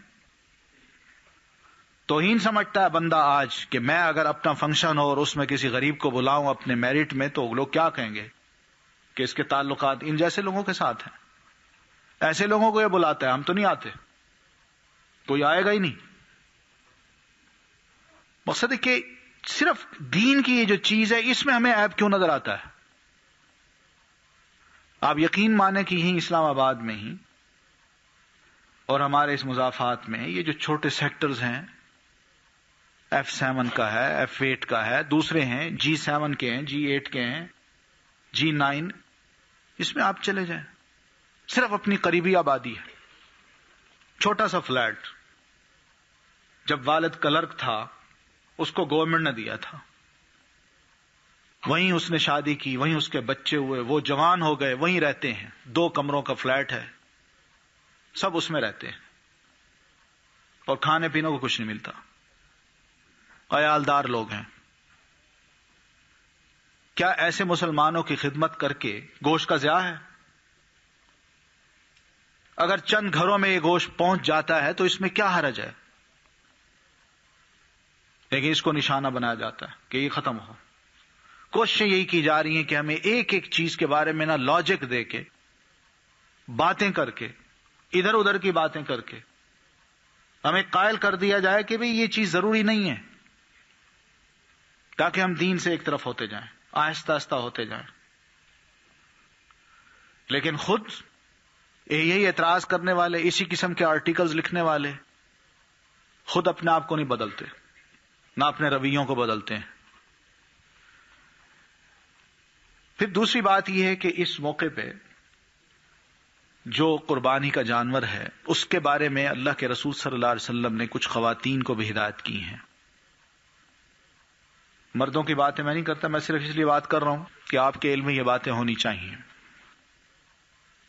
توہین سمجھتا ہے بندہ آج کہ میں اگر اپنا فنکشن ہو اور اس میں کسی غریب کو بلاؤں اپنے میرٹ میں تو لوگ کیا کہیں گے کہ اس کے تعلقات ان جیسے لوگوں کے ساتھ ہیں، ایسے لوگوں کو یہ بلاتا ہے، ہم تو نہیں آتے، کوئی آئے گا ہی نہیں۔ مقصد ہے کہ صرف دین کی یہ جو چیز ہے اس میں ہمیں عیب کیوں نظر آتا ہے؟ آپ یقین مانیں کہ یہیں اسلام آباد میں ہی اور ہمارے اس مضافات میں یہ جو چھوٹے سیکٹرز ہیں، F7 کا ہے، F8 کا ہے، دوسرے ہیں G7 کے ہیں، G8 کے ہیں، G9، اس میں آپ چلے جائیں، صرف اپنی قریبی آبادی ہے، چھوٹا سا فلیٹ، جب والد کلرک تھا اس کو گورنمنٹ نے دیا تھا، وہیں اس نے شادی کی، وہیں اس کے بچے ہوئے، وہ جوان ہو گئے، وہیں رہتے ہیں، 2 کمروں کا فلیٹ ہے، سب اس میں رہتے ہیں، اور کھانے پینے کو کچھ نہیں ملتا، عیالدار لوگ ہیں۔ کیا ایسے مسلمانوں کی خدمت کر کے گوشت کا ضیاع ہے؟ اگر چند گھروں میں یہ گوشت پہنچ جاتا ہے تو اس میں کیا حرج ہے، لیکن اس کو نشانہ بنایا جاتا ہے کہ یہ ختم ہو۔ کوششیں یہی کی جا رہی ہیں کہ ہمیں ایک ایک چیز کے بارے میں لاجک دے کے، باتیں کر کے، ادھر ادھر کی باتیں کر کے ہمیں قائل کر دیا جائے کہ بھئی یہ چیز ضروری نہیں ہے، تاکہ ہم دین سے ایک طرف ہوتے جائیں، آہستہ آہستہ ہوتے جائیں۔ لیکن خود یہی اعتراض کرنے والے، اسی قسم کے آرٹیکلز لکھنے والے خود اپنے آپ کو نہیں بدلتے، نہ اپنے رویوں کو بدلتے ہیں۔ پھر دوسری بات یہ ہے کہ اس موقع پہ جو قربانی کا جانور ہے اس کے بارے میں اللہ کے رسول صلی اللہ علیہ وسلم نے کچھ خواتین کو بھی ہدایت کی ہیں۔ مردوں کی باتیں میں نہیں کرتا، میں صرف اس لیے بات کر رہا ہوں کہ آپ کے علم میں یہ باتیں ہونی چاہیے۔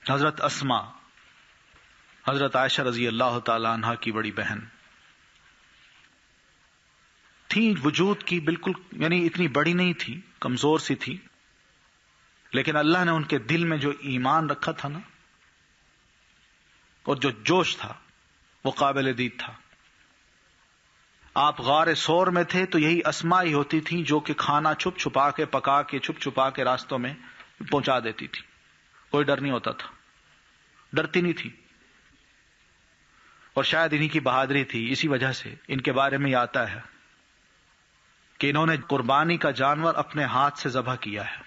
حضرت اسماء، حضرت عائشہ رضی اللہ تعالی عنہا کی بڑی بہن تھی، وجود کی بالکل یعنی اتنی بڑی نہیں تھی، کمزور سی تھی، لیکن اللہ نے ان کے دل میں جو ایمان رکھا تھا نا، اور جو جوش تھا، وہ قابل دید تھا۔ آپ غار سور میں تھے تو یہی اسماء ہی ہوتی تھیں جو کہ کھانا چھپ چھپا کے پکا کے چھپ چھپا کے راستوں میں پہنچا دیتی تھی، کوئی ڈر نہیں ہوتا تھا، ڈرتی نہیں تھی۔ اور شاید انہی کی بہادری تھی، اسی وجہ سے ان کے بارے میں یہ آتا ہے کہ انہوں نے قربانی کا جانور اپنے ہاتھ سے ذبح کیا ہے۔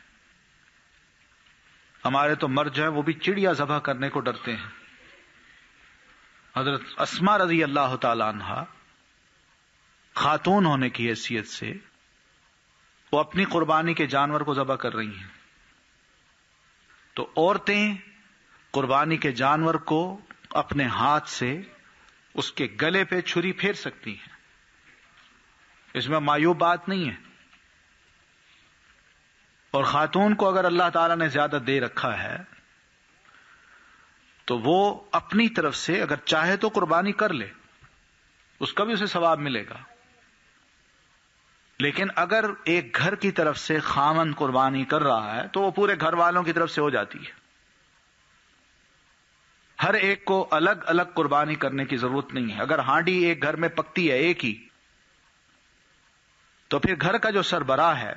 ہمارے تو مرد جو ہے وہ بھی چڑیا ذبح کرنے کو ڈرتے ہیں۔ حضرت اسماء رضی اللہ تعالی عنہا خاتون ہونے کی حیثیت سے وہ اپنی قربانی کے جانور کو ذبح کر رہی ہیں، تو عورتیں قربانی کے جانور کو اپنے ہاتھ سے اس کے گلے پہ چھری پھیر سکتی ہیں، اس میں معیوب بات نہیں ہے۔ اور خاتون کو اگر اللہ تعالیٰ نے زیادہ دے رکھا ہے تو وہ اپنی طرف سے اگر چاہے تو قربانی کر لے، اس کا بھی اسے ثواب ملے گا۔ لیکن اگر ایک گھر کی طرف سے خاوند قربانی کر رہا ہے تو وہ پورے گھر والوں کی طرف سے ہو جاتی ہے۔ ہر ایک کو الگ الگ قربانی کرنے کی ضرورت نہیں ہے۔ اگر ہانڈی ایک گھر میں پکتی ہے ایک ہی، تو پھر گھر کا جو سربراہ ہے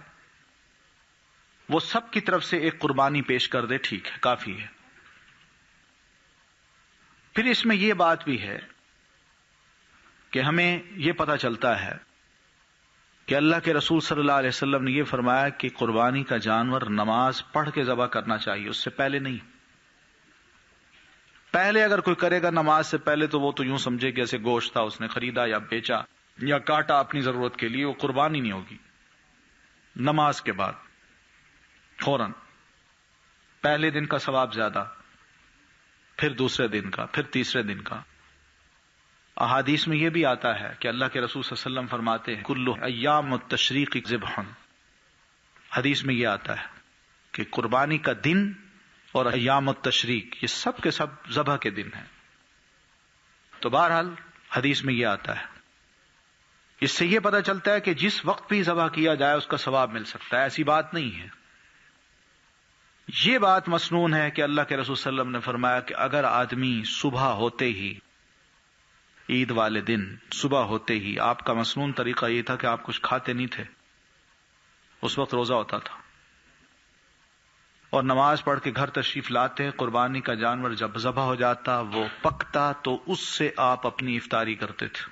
وہ سب کی طرف سے ایک قربانی پیش کر دے، ٹھیک ہے، کافی ہے۔ پھر اس میں یہ بات بھی ہے کہ ہمیں یہ پتہ چلتا ہے کہ اللہ کے رسول صلی اللہ علیہ وسلم نے یہ فرمایا کہ قربانی کا جانور نماز پڑھ کے ذبح کرنا چاہیے، اس سے پہلے نہیں۔ پہلے اگر کوئی کرے گا نماز سے پہلے تو وہ تو یوں سمجھے کہ ایسے گوشت تھا، اس نے خریدا یا بیچا یا کاٹا اپنی ضرورت کے لیے، وہ قربانی نہیں ہوگی۔ نماز کے بعد فوراً پہلے دن کا ثواب زیادہ، پھر دوسرے دن کا، پھر تیسرے دن کا۔ احادیث میں یہ بھی آتا ہے کہ اللہ کے رسول صلی اللہ علیہ وسلم فرماتے ہیں کل ایام التشریق ذبح، حدیث میں یہ آتا ہے کہ قربانی کا دن اور ایام التشریق یہ سب کے سب ذبح کے دن ہیں۔ تو بہرحال حدیث میں یہ آتا ہے، اس سے یہ پتہ چلتا ہے کہ جس وقت بھی ذبح کیا جائے اس کا ثواب مل سکتا ہے، ایسی بات نہیں ہے۔ یہ بات مسنون ہے کہ اللہ کے رسول صلی اللہ علیہ وسلم نے فرمایا کہ اگر آدمی صبح ہوتے ہی، عید والے دن صبح ہوتے ہی، آپ کا مسنون طریقہ یہ تھا کہ آپ کچھ کھاتے نہیں تھے، اس وقت روزہ ہوتا تھا، اور نماز پڑھ کے گھر تشریف لاتے، قربانی کا جانور جب ذبح ہو جاتا، وہ پکتا، تو اس سے آپ اپنی افطاری کرتے تھے۔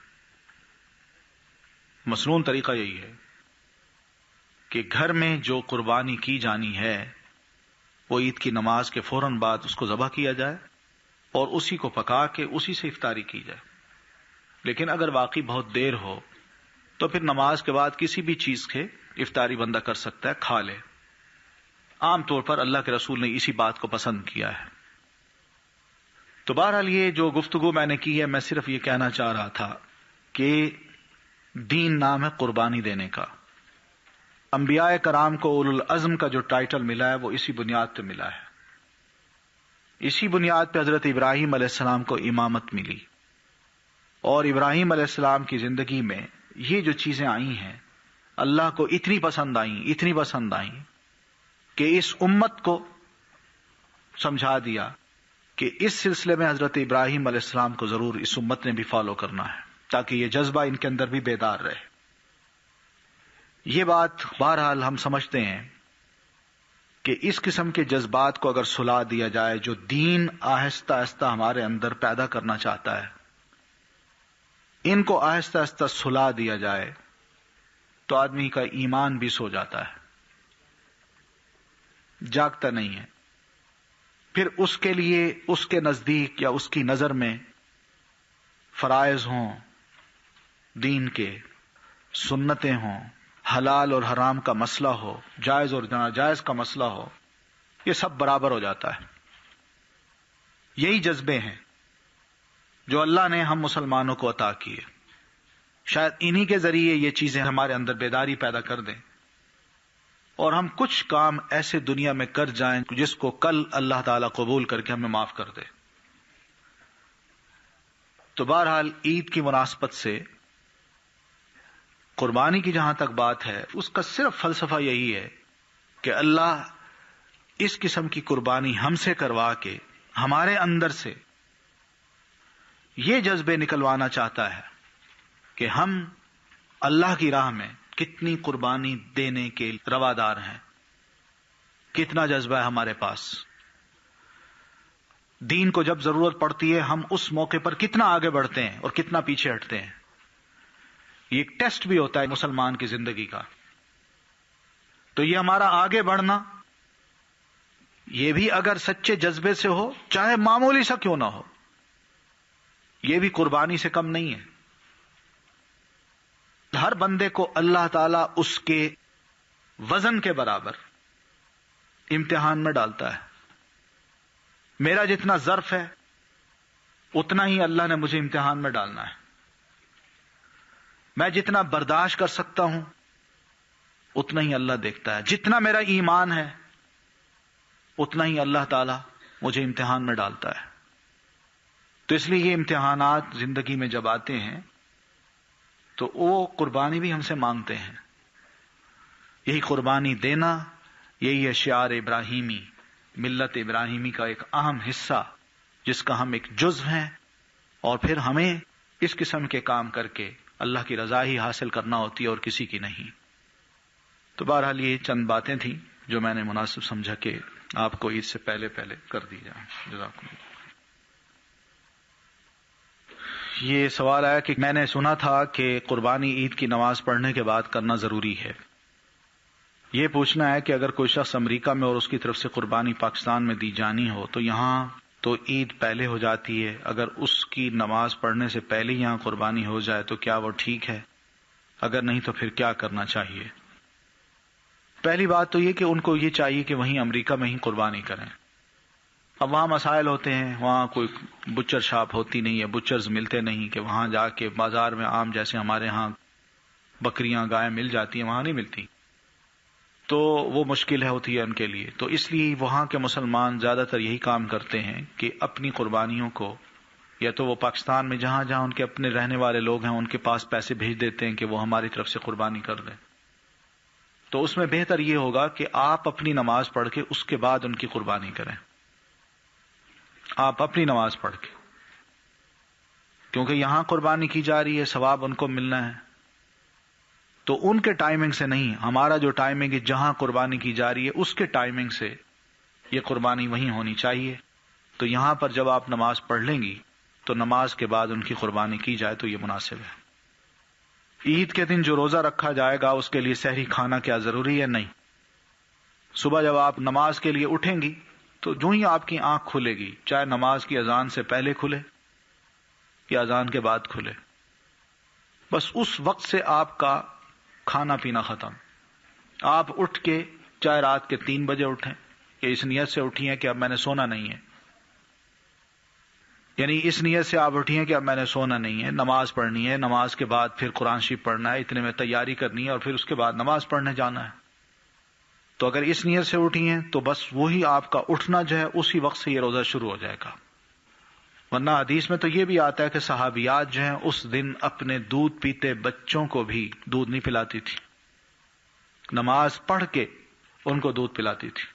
مسنون طریقہ یہی ہے کہ گھر میں جو قربانی کی جانی ہے وہ عید کی نماز کے فوراً بعد اس کو ذبح کیا جائے اور اسی کو پکا کے اسی سے افطاری کی جائے۔ لیکن اگر واقعی بہت دیر ہو تو پھر نماز کے بعد کسی بھی چیز کے افطاری بندہ کر سکتا ہے، کھا لے۔ عام طور پر اللہ کے رسول نے اسی بات کو پسند کیا ہے۔ تو بہرحال یہ جو گفتگو میں نے کی ہے، میں صرف یہ کہنا چاہ رہا تھا کہ دین نام ہے قربانی دینے کا۔ انبیاء کرام کو اولو العزم کا جو ٹائٹل ملا ہے وہ اسی بنیاد پہ ملا ہے۔ اسی بنیاد پہ حضرت ابراہیم علیہ السلام کو امامت ملی، اور ابراہیم علیہ السلام کی زندگی میں یہ جو چیزیں آئی ہیں اللہ کو اتنی پسند آئیں کہ اس امت کو سمجھا دیا کہ کہ اس سلسلے میں حضرت ابراہیم علیہ السلام کو ضرور اس امت نے بھی فالو کرنا ہے، تاکہ یہ جذبہ ان کے اندر بھی بیدار رہے۔ یہ بات بہرحال ہم سمجھتے ہیں کہ اس قسم کے جذبات کو اگر سلا دیا جائے جو دین آہستہ آہستہ ہمارے اندر پیدا کرنا چاہتا ہے، ان کو آہستہ آہستہ سلا دیا جائے تو آدمی کا ایمان بھی سو جاتا ہے، جاگتا نہیں ہے۔ پھر اس کے لیے اس کے نزدیک یا اس کی نظر میں فرائض ہوں، دین کے سنتیں ہوں، حلال اور حرام کا مسئلہ ہو، جائز اور ناجائز کا مسئلہ ہو، یہ سب برابر ہو جاتا ہے۔ یہی جذبے ہیں جو اللہ نے ہم مسلمانوں کو عطا کیے، شاید انہی کے ذریعے یہ چیزیں ہمارے اندر بیداری پیدا کر دیں اور ہم کچھ کام ایسے دنیا میں کر جائیں جس کو کل اللہ تعالیٰ قبول کر کے ہمیں معاف کر دے۔ تو بہرحال عید کی مناسبت سے قربانی کی جہاں تک بات ہے، اس کا صرف فلسفہ یہی ہے کہ اللہ اس قسم کی قربانی ہم سے کروا کے ہمارے اندر سے یہ جذبے نکلوانا چاہتا ہے کہ ہم اللہ کی راہ میں کتنی قربانی دینے کے روادار ہیں، کتنا جذبہ ہے ہمارے پاس، دین کو جب ضرورت پڑتی ہے ہم اس موقع پر کتنا آگے بڑھتے ہیں اور کتنا پیچھے ہٹتے ہیں۔ یہ ایک ٹیسٹ بھی ہوتا ہے مسلمان کی زندگی کا۔ تو یہ ہمارا آگے بڑھنا، یہ بھی اگر سچے جذبے سے ہو، چاہے معمولی سا کیوں نہ ہو، یہ بھی قربانی سے کم نہیں ہے۔ ہر بندے کو اللہ تعالیٰ اس کے وزن کے برابر امتحان میں ڈالتا ہے۔ میرا جتنا ظرف ہے اتنا ہی اللہ نے مجھے امتحان میں ڈالنا ہے، میں جتنا برداشت کر سکتا ہوں اتنا ہی اللہ دیکھتا ہے، جتنا میرا ایمان ہے اتنا ہی اللہ تعالیٰ مجھے امتحان میں ڈالتا ہے۔ تو اس لیے یہ امتحانات زندگی میں جب آتے ہیں تو وہ قربانی بھی ہم سے مانگتے ہیں۔ یہی قربانی دینا، یہی ہے شعار ابراہیمی، ملت ابراہیمی کا ایک اہم حصہ جس کا ہم ایک جزو ہیں، اور پھر ہمیں اس قسم کے کام کر کے اللہ کی رضا ہی حاصل کرنا ہوتی ہے اور کسی کی نہیں۔ تو بہرحال یہ چند باتیں تھیں جو میں نے مناسب سمجھا کہ آپ کو عید سے پہلے کر دی جائیں۔ جزاکم اللہ۔ یہ سوال آیا کہ میں نے سنا تھا کہ قربانی عید کی نماز پڑھنے کے بعد کرنا ضروری ہے۔ یہ پوچھنا ہے کہ اگر کوئی شخص امریکہ میں اور اس کی طرف سے قربانی پاکستان میں دی جانی ہو تو یہاں تو عید پہلے ہو جاتی ہے، اگر اس کی نماز پڑھنے سے پہلے یہاں قربانی ہو جائے تو کیا وہ ٹھیک ہے؟ اگر نہیں تو پھر کیا کرنا چاہیے؟ پہلی بات تو یہ کہ ان کو یہ چاہیے کہ وہیں امریکہ میں ہی قربانی کریں۔ اب وہاں مسائل ہوتے ہیں، وہاں کوئی بچر شاپ ہوتی نہیں ہے، بچرز ملتے نہیں کہ وہاں جا کے بازار میں عام جیسے ہمارے ہاں بکریاں گائیں مل جاتی ہیں، وہاں نہیں ملتی، تو وہ مشکل ہوتی ہے ان کے لیے۔ تو اس لیے وہاں کے مسلمان زیادہ تر یہی کام کرتے ہیں کہ اپنی قربانیوں کو یا تو وہ پاکستان میں جہاں جہاں ان کے اپنے رہنے والے لوگ ہیں ان کے پاس پیسے بھیج دیتے ہیں کہ وہ ہماری طرف سے قربانی کر دیں۔ تو اس میں بہتر یہ ہوگا کہ آپ اپنی نماز پڑھ کے اس کے بعد ان کی قربانی کریں، آپ اپنی نماز پڑھ کے، کیونکہ یہاں قربانی کی جا رہی ہے، ثواب ان کو ملنا ہے۔ تو ان کے ٹائمنگ سے نہیں، ہمارا جو ٹائمنگ ہے جہاں قربانی کی جا رہی ہے اس کے ٹائمنگ سے یہ قربانی وہیں ہونی چاہیے۔ تو یہاں پر جب آپ نماز پڑھ لیں گی تو نماز کے بعد ان کی قربانی کی جائے تو یہ مناسب ہے۔ عید کے دن جو روزہ رکھا جائے گا اس کے لیے سحری کھانا کیا ضروری ہے؟ نہیں۔ صبح جب آپ نماز کے لیے اٹھیں گی تو جو ہی آپ کی آنکھ کھلے گی، چاہے نماز کی اذان سے پہلے کھلے یا اذان کے بعد کھلے، بس اس وقت سے آپ کا کھانا پینا ختم۔ آپ اٹھ کے چاہے رات کے 3 بجے اٹھیں کہ اس نیت سے اٹھی ہیں کہ اب میں نے سونا نہیں ہے، یعنی اس نیت سے آپ اٹھی ہیں کہ اب میں نے سونا نہیں ہے، نماز پڑھنی ہے، نماز کے بعد پھر قرآن شریف پڑھنا ہے، اتنے میں تیاری کرنی ہے اور پھر اس کے بعد نماز پڑھنے جانا ہے۔ تو اگر اس نیت سے اٹھی ہیں تو بس وہی آپ کا اٹھنا جو ہے اسی وقت سے یہ روزہ شروع ہو جائے گا۔ ورنہ حدیث میں تو یہ بھی آتا ہے کہ صحابیات جو ہیں اس دن اپنے دودھ پیتے بچوں کو بھی دودھ نہیں پلاتی تھی، نماز پڑھ کے ان کو دودھ پلاتی تھی۔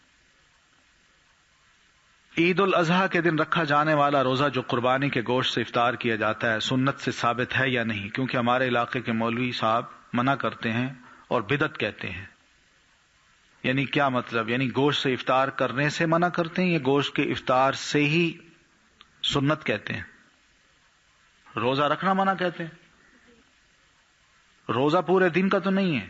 عید الاضحیٰ کے دن رکھا جانے والا روزہ جو قربانی کے گوشت سے افطار کیا جاتا ہے سنت سے ثابت ہے یا نہیں؟ کیونکہ ہمارے علاقے کے مولوی صاحب منع کرتے ہیں اور بدعت کہتے ہیں۔ یعنی کیا مطلب؟ یعنی گوشت سے افطار کرنے سے منع کرتے ہیں یا گوشت کے افطار سے ہی سنت کہتے ہیں؟ روزہ رکھنا منع کہتے ہیں؟ روزہ پورے دن کا تو نہیں ہے،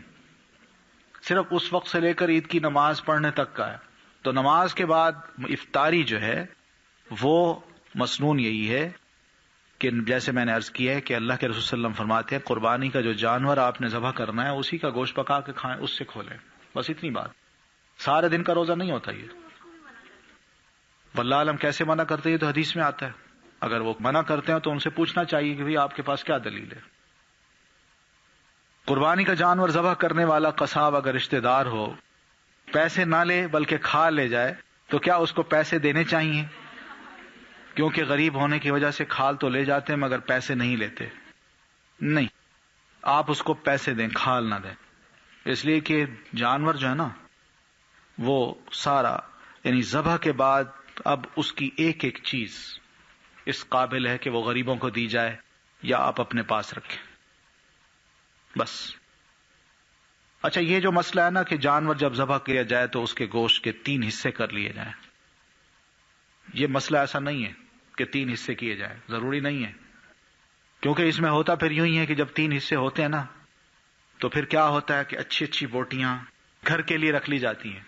صرف اس وقت سے لے کر عید کی نماز پڑھنے تک کا ہے۔ تو نماز کے بعد افطاری جو ہے وہ مسنون یہی ہے کہ جیسے میں نے عرض کیا ہے کہ اللہ کے رسول صلی اللہ علیہ وسلم فرماتے ہیں قربانی کا جو جانور آپ نے ذبح کرنا ہے اسی کا گوشت پکا کے کھائیں، اس سے کھولیں، بس اتنی بات۔ سارے دن کا روزہ نہیں ہوتا یہ۔ واللہ عالم کیسے منع کرتے ہیں تو حدیث میں آتا ہے، اگر وہ منع کرتے ہیں تو ان سے پوچھنا چاہیے کہ بھئی آپ کے پاس کیا دلیل ہے۔ قربانی کا جانور ذبح کرنے والا قصاب اگر رشتہ دار ہو، پیسے نہ لے بلکہ کھا لے جائے تو کیا اس کو پیسے دینے چاہیے؟ کیونکہ غریب ہونے کی وجہ سے کھال تو لے جاتے ہیں مگر پیسے نہیں لیتے۔ نہیں، آپ اس کو پیسے دیں، کھال نہ دیں، اس لیے کہ جانور جو ہے نا وہ سارا یعنی ذبح کے بعد اب اس کی ایک ایک چیز اس قابل ہے کہ وہ غریبوں کو دی جائے یا آپ اپنے پاس رکھیں، بس۔ اچھا، یہ جو مسئلہ ہے نا کہ جانور جب ذبح کیا جائے تو اس کے گوشت کے 3 حصے کر لیے جائیں، یہ مسئلہ ایسا نہیں ہے کہ 3 حصے کیے جائیں، ضروری نہیں ہے، کیونکہ اس میں ہوتا پھر یوں ہی ہے کہ جب 3 حصے ہوتے ہیں نا تو پھر کیا ہوتا ہے کہ اچھی اچھی بوٹیاں گھر کے لیے رکھ لی جاتی ہیں،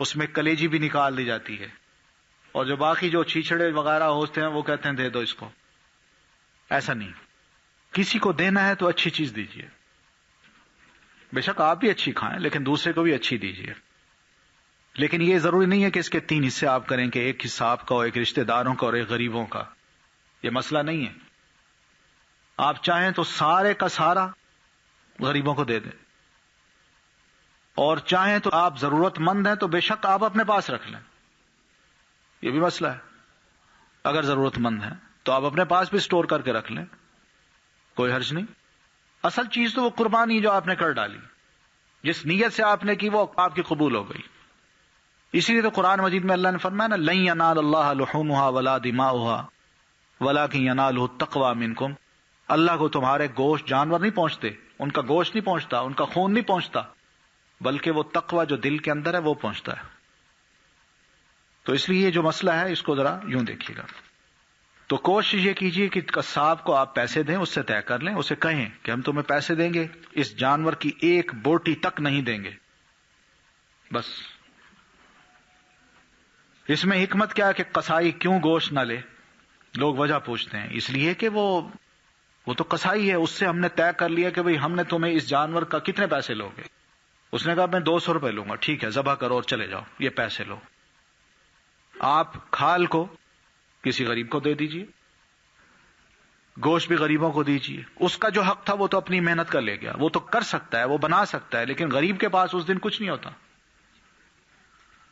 اس میں کلیجی بھی نکال دی جاتی ہے، اور جو باقی جو چھیچڑے وغیرہ ہوتے ہیں وہ کہتے ہیں دے دو اس کو۔ ایسا نہیں، کسی کو دینا ہے تو اچھی چیز دیجیے، بے شک آپ بھی اچھی کھائیں لیکن دوسرے کو بھی اچھی دیجیے، لیکن یہ ضروری نہیں ہے کہ اس کے 3 حصے آپ کریں کہ ایک حصہ آپ کا اور ایک رشتہ داروں کا اور ایک غریبوں کا، یہ مسئلہ نہیں ہے۔ آپ چاہیں تو سارے کا سارا غریبوں کو دے دیں، اور چاہیں تو آپ ضرورت مند ہیں تو بے شک آپ اپنے پاس رکھ لیں، یہ بھی مسئلہ ہے۔ اگر ضرورت مند ہیں تو آپ اپنے پاس بھی سٹور کر کے رکھ لیں، کوئی حرج نہیں۔ اصل چیز تو وہ قربانی جو آپ نے کر ڈالی، جس نیت سے آپ نے کی وہ آپ کی قبول ہو گئی۔ اسی لیے تو قرآن مجید میں اللہ نے فرمایا نا لن ینال اللہ لحومها ولا دماؤها ولکن ینالہ التقوی منکم، اللہ کو تمہارے گوشت جانور نہیں پہنچتے، ان کا گوشت نہیں پہنچتا، ان کا خون نہیں پہنچتا، بلکہ وہ تقوی جو دل کے اندر ہے وہ پہنچتا ہے۔ تو اس لیے یہ جو مسئلہ ہے اس کو ذرا یوں دیکھیے گا۔ تو کوشش یہ کیجیے کہ قصاب کو آپ پیسے دیں، اس سے طے کر لیں، اسے کہیں کہ ہم تمہیں پیسے دیں گے، اس جانور کی ایک بوٹی تک نہیں دیں گے، بس۔ اس میں حکمت کیا ہے کہ قصائی کیوں گوشت نہ لے؟ لوگ وجہ پوچھتے ہیں، اس لیے کہ وہ تو قصائی ہے، اس سے ہم نے طے کر لیا کہ بھئی ہم نے تمہیں اس جانور کا کتنے پیسے لو گے؟ اس نے کہا میں 200 روپے لوں گا، ٹھیک ہے ذبح کرو اور چلے جاؤ، یہ پیسے لو۔ آپ کھال کو کسی غریب کو دے دیجئے، گوشت بھی غریبوں کو دیجئے، اس کا جو حق تھا وہ تو اپنی محنت کر لے گیا، وہ تو کر سکتا ہے، وہ بنا سکتا ہے، لیکن غریب کے پاس اس دن کچھ نہیں ہوتا،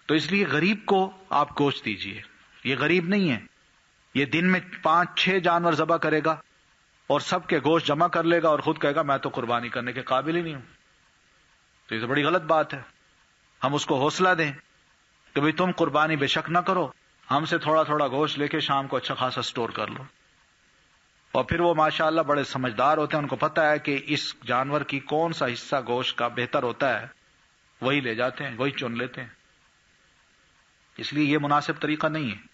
تو اس لیے غریب کو آپ گوشت دیجئے۔ یہ غریب نہیں ہے، یہ دن میں 5-6 جانور ذبح کرے گا اور سب کے گوشت جمع کر لے گا اور خود کہے گا میں تو قربانی کرنے کے قابل ہی نہیں ہوں، تو یہ تو بڑی غلط بات ہے۔ ہم اس کو حوصلہ دیں کہ بھئی تم قربانی بے شک نہ کرو، ہم سے تھوڑا تھوڑا گوشت لے کے شام کو اچھا خاصا سٹور کر لو، اور پھر وہ ماشاءاللہ بڑے سمجھدار ہوتے ہیں، ان کو پتہ ہے کہ اس جانور کی کون سا حصہ گوشت کا بہتر ہوتا ہے، وہی لے جاتے ہیں، وہی چن لیتے ہیں۔ اس لیے یہ مناسب طریقہ نہیں ہے۔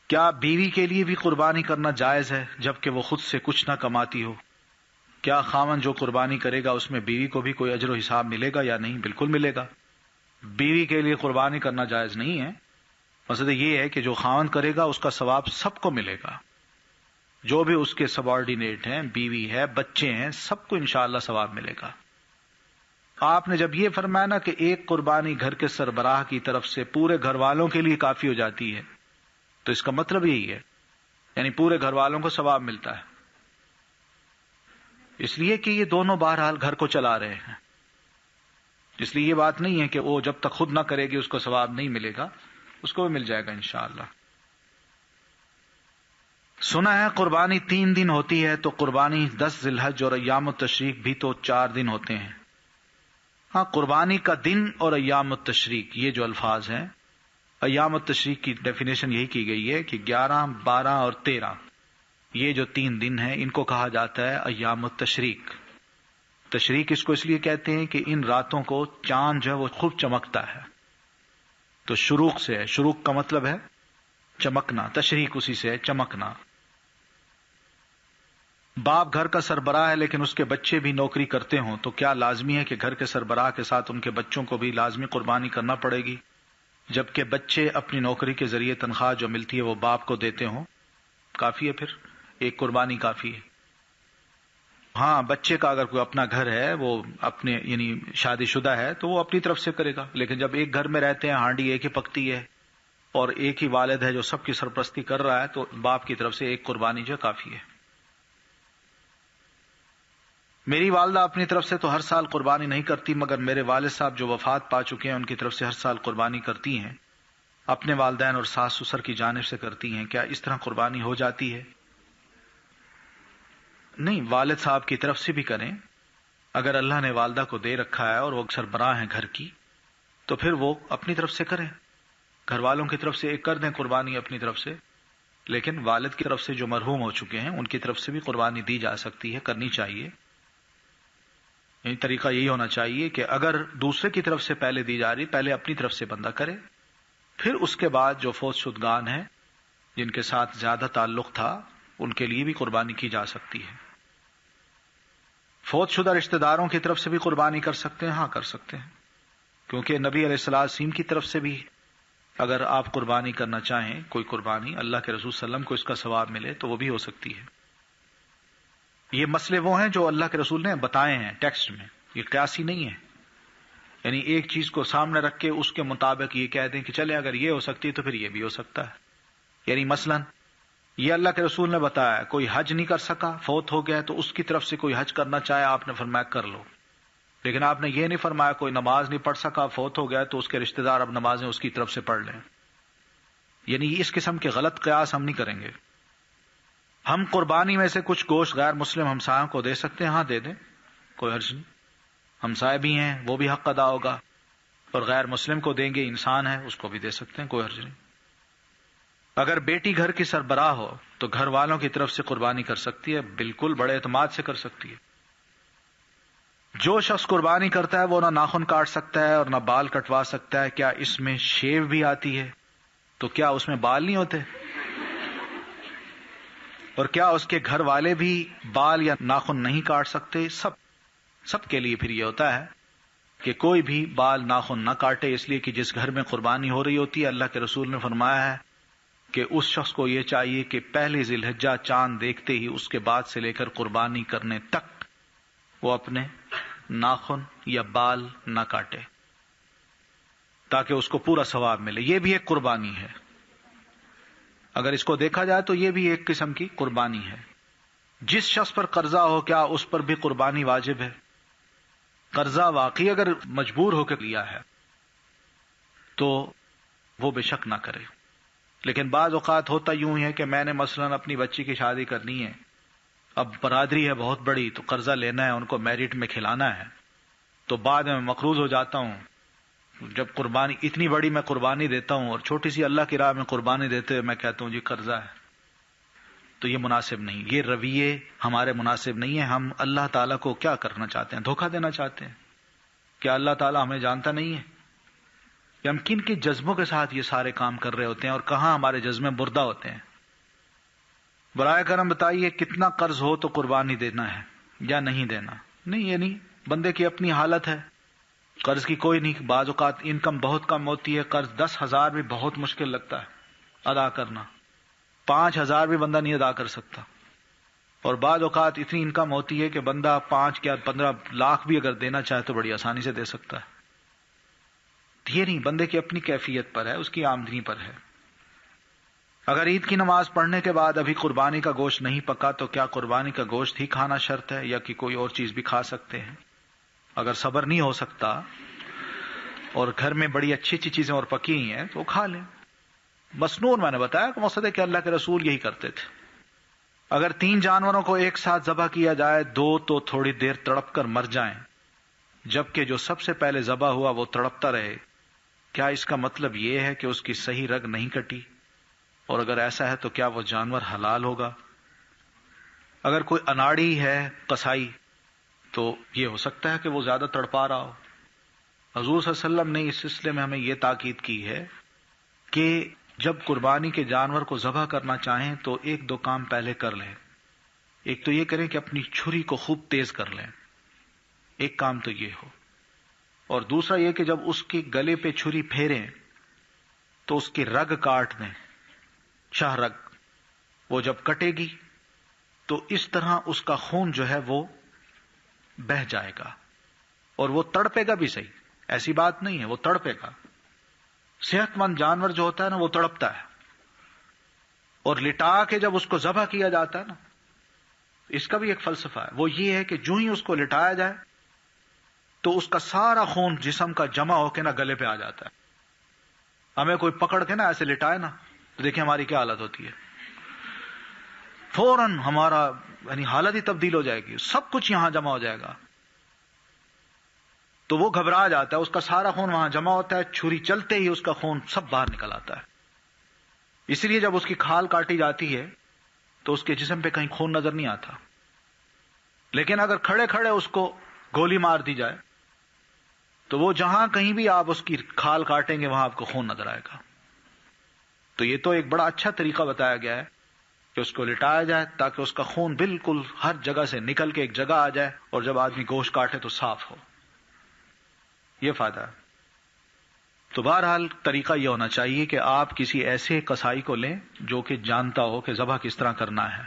کیا بیوی کے لیے بھی قربانی کرنا جائز ہے جبکہ وہ خود سے کچھ نہ کماتی ہو؟ کیا خاوند جو قربانی کرے گا اس میں بیوی کو بھی کوئی اجر و حساب ملے گا یا نہیں؟ بالکل ملے گا۔ بیوی کے لیے قربانی کرنا جائز نہیں ہے، مقصد یہ ہے کہ جو خاوند کرے گا اس کا ثواب سب کو ملے گا، جو بھی اس کے سبارڈینیٹ ہیں، بیوی ہے، بچے ہیں، سب کو انشاءاللہ ثواب ملے گا۔ آپ نے جب یہ فرمایا نا کہ ایک قربانی گھر کے سربراہ کی طرف سے پورے گھر والوں کے لیے کافی ہو جاتی ہے، تو اس کا مطلب یہی ہے، یعنی پورے گھر والوں کو ثواب ملتا ہے، اس لیے کہ یہ دونوں بہرحال گھر کو چلا رہے ہیں، اس لیے یہ بات نہیں ہے کہ وہ جب تک خود نہ کرے گی اس کو ثواب نہیں ملے گا، اس کو بھی مل جائے گا انشاءاللہ۔ سنا ہے قربانی 3 دن ہوتی ہے، تو قربانی 10 ذی الحج اور ایام التشریق بھی تو 4 دن ہوتے ہیں۔ ہاں، قربانی کا دن اور ایام التشریق یہ جو الفاظ ہیں ایام التشریق کی ڈیفینیشن یہی کی گئی ہے کہ 11، 12 اور 13 یہ جو 3 دن ہیں ان کو کہا جاتا ہے ایام التشریق۔ تشریق اس کو اس لیے کہتے ہیں کہ ان راتوں کو چاند جو ہے وہ خوب چمکتا ہے، تو شروق سے ہے، شروق کا مطلب ہے چمکنا، تشریق اسی سے ہے چمکنا۔ باپ گھر کا سربراہ ہے لیکن اس کے بچے بھی نوکری کرتے ہوں تو کیا لازمی ہے کہ گھر کے سربراہ کے ساتھ ان کے بچوں کو بھی لازمی قربانی کرنا پڑے گی، جبکہ بچے اپنی نوکری کے ذریعے تنخواہ جو ملتی ہے وہ باپ کو دیتے ہوں؟ کافی ہے، پھر ایک قربانی کافی ہے۔ ہاں، بچے کا اگر کوئی اپنا گھر ہے، وہ اپنے یعنی شادی شدہ ہے تو وہ اپنی طرف سے کرے گا، لیکن جب ایک گھر میں رہتے ہیں، ہانڈی ایک ہی پکتی ہے اور ایک ہی والد ہے جو سب کی سرپرستی کر رہا ہے، تو باپ کی طرف سے ایک قربانی جو کافی ہے۔ میری والدہ اپنی طرف سے تو ہر سال قربانی نہیں کرتی، مگر میرے والد صاحب جو وفات پا چکے ہیں ان کی طرف سے ہر سال قربانی کرتی ہیں، اپنے والدین اور ساس سسر کی جانب سے کرتی ہیں، کیا اس طرح قربانی ہو جاتی ہے؟ نہیں، والد صاحب کی طرف سے بھی کریں، اگر اللہ نے والدہ کو دے رکھا ہے اور وہ سربراہ ہیں گھر کی تو پھر وہ اپنی طرف سے کریں، گھر والوں کی طرف سے ایک کر دیں قربانی اپنی طرف سے، لیکن والد کی طرف سے جو مرحوم ہو چکے ہیں ان کی طرف سے بھی قربانی دی جا سکتی ہے، کرنی چاہیے۔ یعنی طریقہ یہی ہونا چاہیے کہ اگر دوسرے کی طرف سے پہلے دی جا رہی، پہلے اپنی طرف سے بندہ کرے، پھر اس کے بعد جو فوت شدگان ہیں جن کے ساتھ زیادہ تعلق تھا ان کے لیے بھی قربانی کی جا سکتی ہے۔ فوت شدہ رشتہ داروں کی طرف سے بھی قربانی کر سکتے ہیں، ہاں کر سکتے ہیں، کیونکہ نبی علیہ السلام کی طرف سے بھی اگر آپ قربانی کرنا چاہیں کوئی قربانی، اللہ کے رسول صلی اللہ علیہ وسلم کو اس کا ثواب ملے تو وہ بھی ہو سکتی ہے۔ یہ مسئلے وہ ہیں جو اللہ کے رسول نے بتائے ہیں ٹیکسٹ میں، یہ قیاسی نہیں ہے، یعنی ایک چیز کو سامنے رکھ کے اس کے مطابق یہ کہہ دیں کہ چلے اگر یہ ہو سکتی ہے تو پھر یہ بھی ہو سکتا ہے۔ یعنی مثلا یہ اللہ کے رسول نے بتایا، کوئی حج نہیں کر سکا، فوت ہو گیا، تو اس کی طرف سے کوئی حج کرنا چاہے آپ نے فرمایا کر لو، لیکن آپ نے یہ نہیں فرمایا کوئی نماز نہیں پڑھ سکا، فوت ہو گیا تو اس کے رشتہ دار اب نمازیں اس کی طرف سے پڑھ لیں۔ یعنی اس قسم کے غلط قیاس ہم نہیں کریں گے۔ ہم قربانی میں سے کچھ گوشت غیر مسلم ہمسایوں کو دے سکتے ہیں، ہاں دے دیں، کوئی حرج نہیں، ہمسائے بھی ہیں وہ بھی حق ادا ہوگا، اور غیر مسلم کو دیں گے، انسان ہے اس کو بھی دے سکتے ہیں، کوئی حرج نہیں۔ اگر بیٹی گھر کی سربراہ ہو تو گھر والوں کی طرف سے قربانی کر سکتی ہے، بالکل بڑے اعتماد سے کر سکتی ہے۔ جو شخص قربانی کرتا ہے وہ نہ ناخن کاٹ سکتا ہے اور نہ بال کٹوا سکتا ہے، کیا اس میں شیو بھی آتی ہے؟ تو کیا اس میں بال نہیں ہوتے؟ اور کیا اس کے گھر والے بھی بال یا ناخن نہیں کاٹ سکتے؟ سب کے لیے پھر یہ ہوتا ہے کہ کوئی بھی بال ناخن نہ کاٹے، اس لیے کہ جس گھر میں قربانی ہو رہی ہوتی ہے اللہ کے رسول نے فرمایا ہے کہ اس شخص کو یہ چاہیے کہ پہلی ذی الحجہ چاند دیکھتے ہی اس کے بعد سے لے کر قربانی کرنے تک وہ اپنے ناخن یا بال نہ کاٹے، تاکہ اس کو پورا ثواب ملے۔ یہ بھی ایک قربانی ہے، اگر اس کو دیکھا جائے تو یہ بھی ایک قسم کی قربانی ہے۔ جس شخص پر قرضہ ہو کیا اس پر بھی قربانی واجب ہے؟ قرضہ واقعی اگر مجبور ہو کے لیا ہے تو وہ بے شک نہ کرے، لیکن بعض اوقات ہوتا یوں ہی ہے کہ میں نے مثلا اپنی بچی کی شادی کرنی ہے، اب برادری ہے بہت بڑی تو قرضہ لینا ہے، ان کو میرٹ میں کھلانا ہے، تو بعد میں مقروض ہو جاتا ہوں۔ جب قربانی اتنی بڑی میں قربانی دیتا ہوں اور چھوٹی سی اللہ کی راہ میں قربانی دیتے ہوئے میں کہتا ہوں جی قرضہ ہے، تو یہ مناسب نہیں، یہ رویے ہمارے مناسب نہیں ہیں۔ ہم اللہ تعالیٰ کو کیا کرنا چاہتے ہیں؟ دھوکہ دینا چاہتے ہیں؟ کیا اللہ تعالیٰ ہمیں جانتا نہیں ہے؟ کہ ہم کن کے جذبوں کے ساتھ یہ سارے کام کر رہے ہوتے ہیں اور کہاں ہمارے جذبے مردہ ہوتے ہیں؟ برائے کرم بتائیے کتنا قرض ہو تو قربانی دینا ہے یا نہیں دینا؟ نہیں، یہ نہیں، بندے کی اپنی حالت ہے، قرض کی کوئی نہیں، بعض اوقات انکم بہت کم ہوتی ہے، قرض 10,000 بھی بہت مشکل لگتا ہے ادا کرنا، 5,000 بھی بندہ نہیں ادا کر سکتا، اور بعض اوقات اتنی انکم ہوتی ہے کہ بندہ 5 یا 15 لاکھ بھی اگر دینا چاہے تو بڑی آسانی سے دے سکتا ہے۔ یہ نہیں، بندے کی اپنی کیفیت پر ہے، اس کی آمدنی پر ہے۔ اگر عید کی نماز پڑھنے کے بعد ابھی قربانی کا گوشت نہیں پکا تو کیا قربانی کا گوشت ہی کھانا شرط ہے یا کہ کوئی اور چیز بھی کھا سکتے ہیں؟ اگر صبر نہیں ہو سکتا اور گھر میں بڑی اچھی اچھی چیزیں اور پکی ہوئی ہیں تو کھا لیں۔ مسنون میں نے بتایا کہ مقصد ہے کہ اللہ کے رسول یہی کرتے تھے۔ اگر 3 جانوروں کو ایک ساتھ ذبح کیا جائے، 2 تو تھوڑی دیر تڑپ کر مر جائیں، جبکہ جو سب سے پہلے ذبح ہوا وہ تڑپتا رہے، کیا اس کا مطلب یہ ہے کہ اس کی صحیح رگ نہیں کٹی؟ اور اگر ایسا ہے تو کیا وہ جانور حلال ہوگا؟ اگر کوئی اناڑی ہے قصائی تو یہ ہو سکتا ہے کہ وہ زیادہ تڑپا رہا ہو. حضور صلی اللہ علیہ وسلم نے اس سلسلے میں ہمیں یہ تاکید کی ہے کہ جب قربانی کے جانور کو ذبح کرنا چاہیں تو ایک دو کام پہلے کر لیں. ایک تو یہ کریں کہ اپنی چھری کو خوب تیز کر لیں، ایک کام تو یہ ہو. اور دوسرا یہ کہ جب اس کے گلے پہ چھری پھیریں تو اس کی رگ کاٹ دیں، شاہ رگ. وہ جب کٹے گی تو اس طرح اس کا خون جو ہے وہ بہہ جائے گا، اور وہ تڑپے گا بھی صحیح، ایسی بات نہیں ہے، وہ تڑپے گا. صحت مند جانور جو ہوتا ہے نا وہ تڑپتا ہے. اور لٹا کے جب اس کو ذبح کیا جاتا ہے نا، اس کا بھی ایک فلسفہ ہے. وہ یہ ہے کہ جو ہی اس کو لٹایا جائے تو اس کا سارا خون جسم کا جمع ہو کے نا گلے پہ آ جاتا ہے. ہمیں کوئی پکڑ کے نا ایسے لٹائے نا تو دیکھیں ہماری کیا حالت ہوتی ہے، فوراً ہمارا یعنی حالت ہی تبدیل ہو جائے گی، سب کچھ یہاں جمع ہو جائے گا. تو وہ گھبرا جاتا ہے، اس کا سارا خون وہاں جمع ہوتا ہے، چھری چلتے ہی اس کا خون سب باہر نکل آتا ہے. اسی لیے جب اس کی کھال کاٹی جاتی ہے تو اس کے جسم پہ کہیں خون نظر نہیں آتا. لیکن اگر کھڑے کھڑے اس کو گولی مار دی جائے تو وہ جہاں کہیں بھی آپ اس کی کھال کاٹیں گے وہاں آپ کو خون نظر آئے گا. تو یہ تو ایک بڑا اچھا طریقہ بتایا گیا ہے کہ اس کو لٹایا جائے تاکہ اس کا خون بالکل ہر جگہ سے نکل کے ایک جگہ آ جائے، اور جب آدمی گوشت کاٹے تو صاف ہو. یہ فائدہ ہے. تو بہرحال طریقہ یہ ہونا چاہیے کہ آپ کسی ایسے قصائی کو لیں جو کہ جانتا ہو کہ ذبح کس طرح کرنا ہے.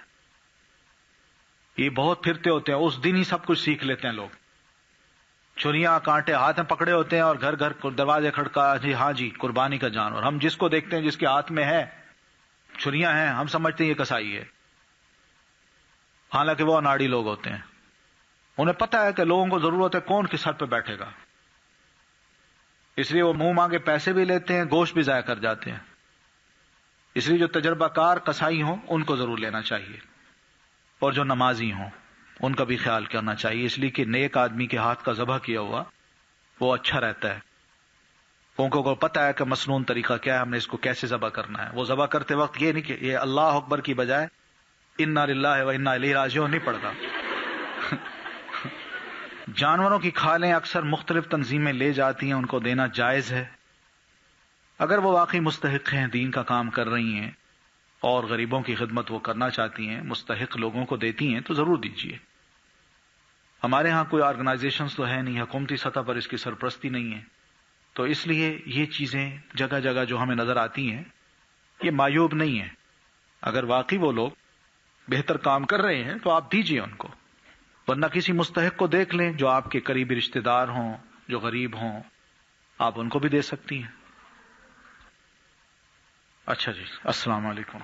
یہ بہت پھرتے ہوتے ہیں، اس دن ہی سب کچھ سیکھ لیتے ہیں لوگ. چھریاں کانٹے ہاتھ میں پکڑے ہوتے ہیں اور گھر گھر دروازے کھڑکا، جی ہاں جی قربانی کا جانور. ہم جس کو دیکھتے ہیں جس کے ہاتھ میں ہے چھریاں ہیں ہم سمجھتے ہیں یہ قصائی ہے، حالانکہ وہ اناڑی لوگ ہوتے ہیں. انہیں پتہ ہے کہ لوگوں کو ضرورت ہے کون کس حد پہ بیٹھے گا، اس لیے وہ منہ مانگے پیسے بھی لیتے ہیں، گوشت بھی ضائع کر جاتے ہیں. اس لیے جو تجربہ کار قصائی ہوں ان کو ضرور لینا چاہیے، اور جو نمازی ہوں ان کا بھی خیال کرنا چاہیے. اس لیے کہ نیک آدمی کے ہاتھ کا ذبح کیا ہوا وہ اچھا رہتا ہے. ان کو پتہ ہے کہ مسنون طریقہ کیا ہے، ہم نے اس کو کیسے ذبح کرنا ہے. وہ ذبح کرتے وقت یہ نہیں کہ یہ اللہ اکبر کی بجائے انا للہ و انا الیہ راجعون نہیں پڑھتا. جانوروں کی کھالیں اکثر مختلف تنظیمیں لے جاتی ہیں، ان کو دینا جائز ہے. اگر وہ واقعی مستحق ہیں، دین کا کام کر رہی ہیں اور غریبوں کی خدمت وہ کرنا چاہتی ہیں، مستحق لوگوں کو دیتی ہیں تو ضرور دیجیے. ہمارے ہاں کوئی آرگنائزیشنز تو ہے نہیں، حکومتی سطح پر اس کی سرپرستی نہیں ہے، تو اس لیے یہ چیزیں جگہ جگہ جو ہمیں نظر آتی ہیں یہ معیوب نہیں ہیں. اگر واقعی وہ لوگ بہتر کام کر رہے ہیں تو آپ دیجیے ان کو، ورنہ کسی مستحق کو دیکھ لیں جو آپ کے قریبی رشتہ دار ہوں، جو غریب ہوں، آپ ان کو بھی دے سکتی ہیں. اچھا جی، السلام علیکم.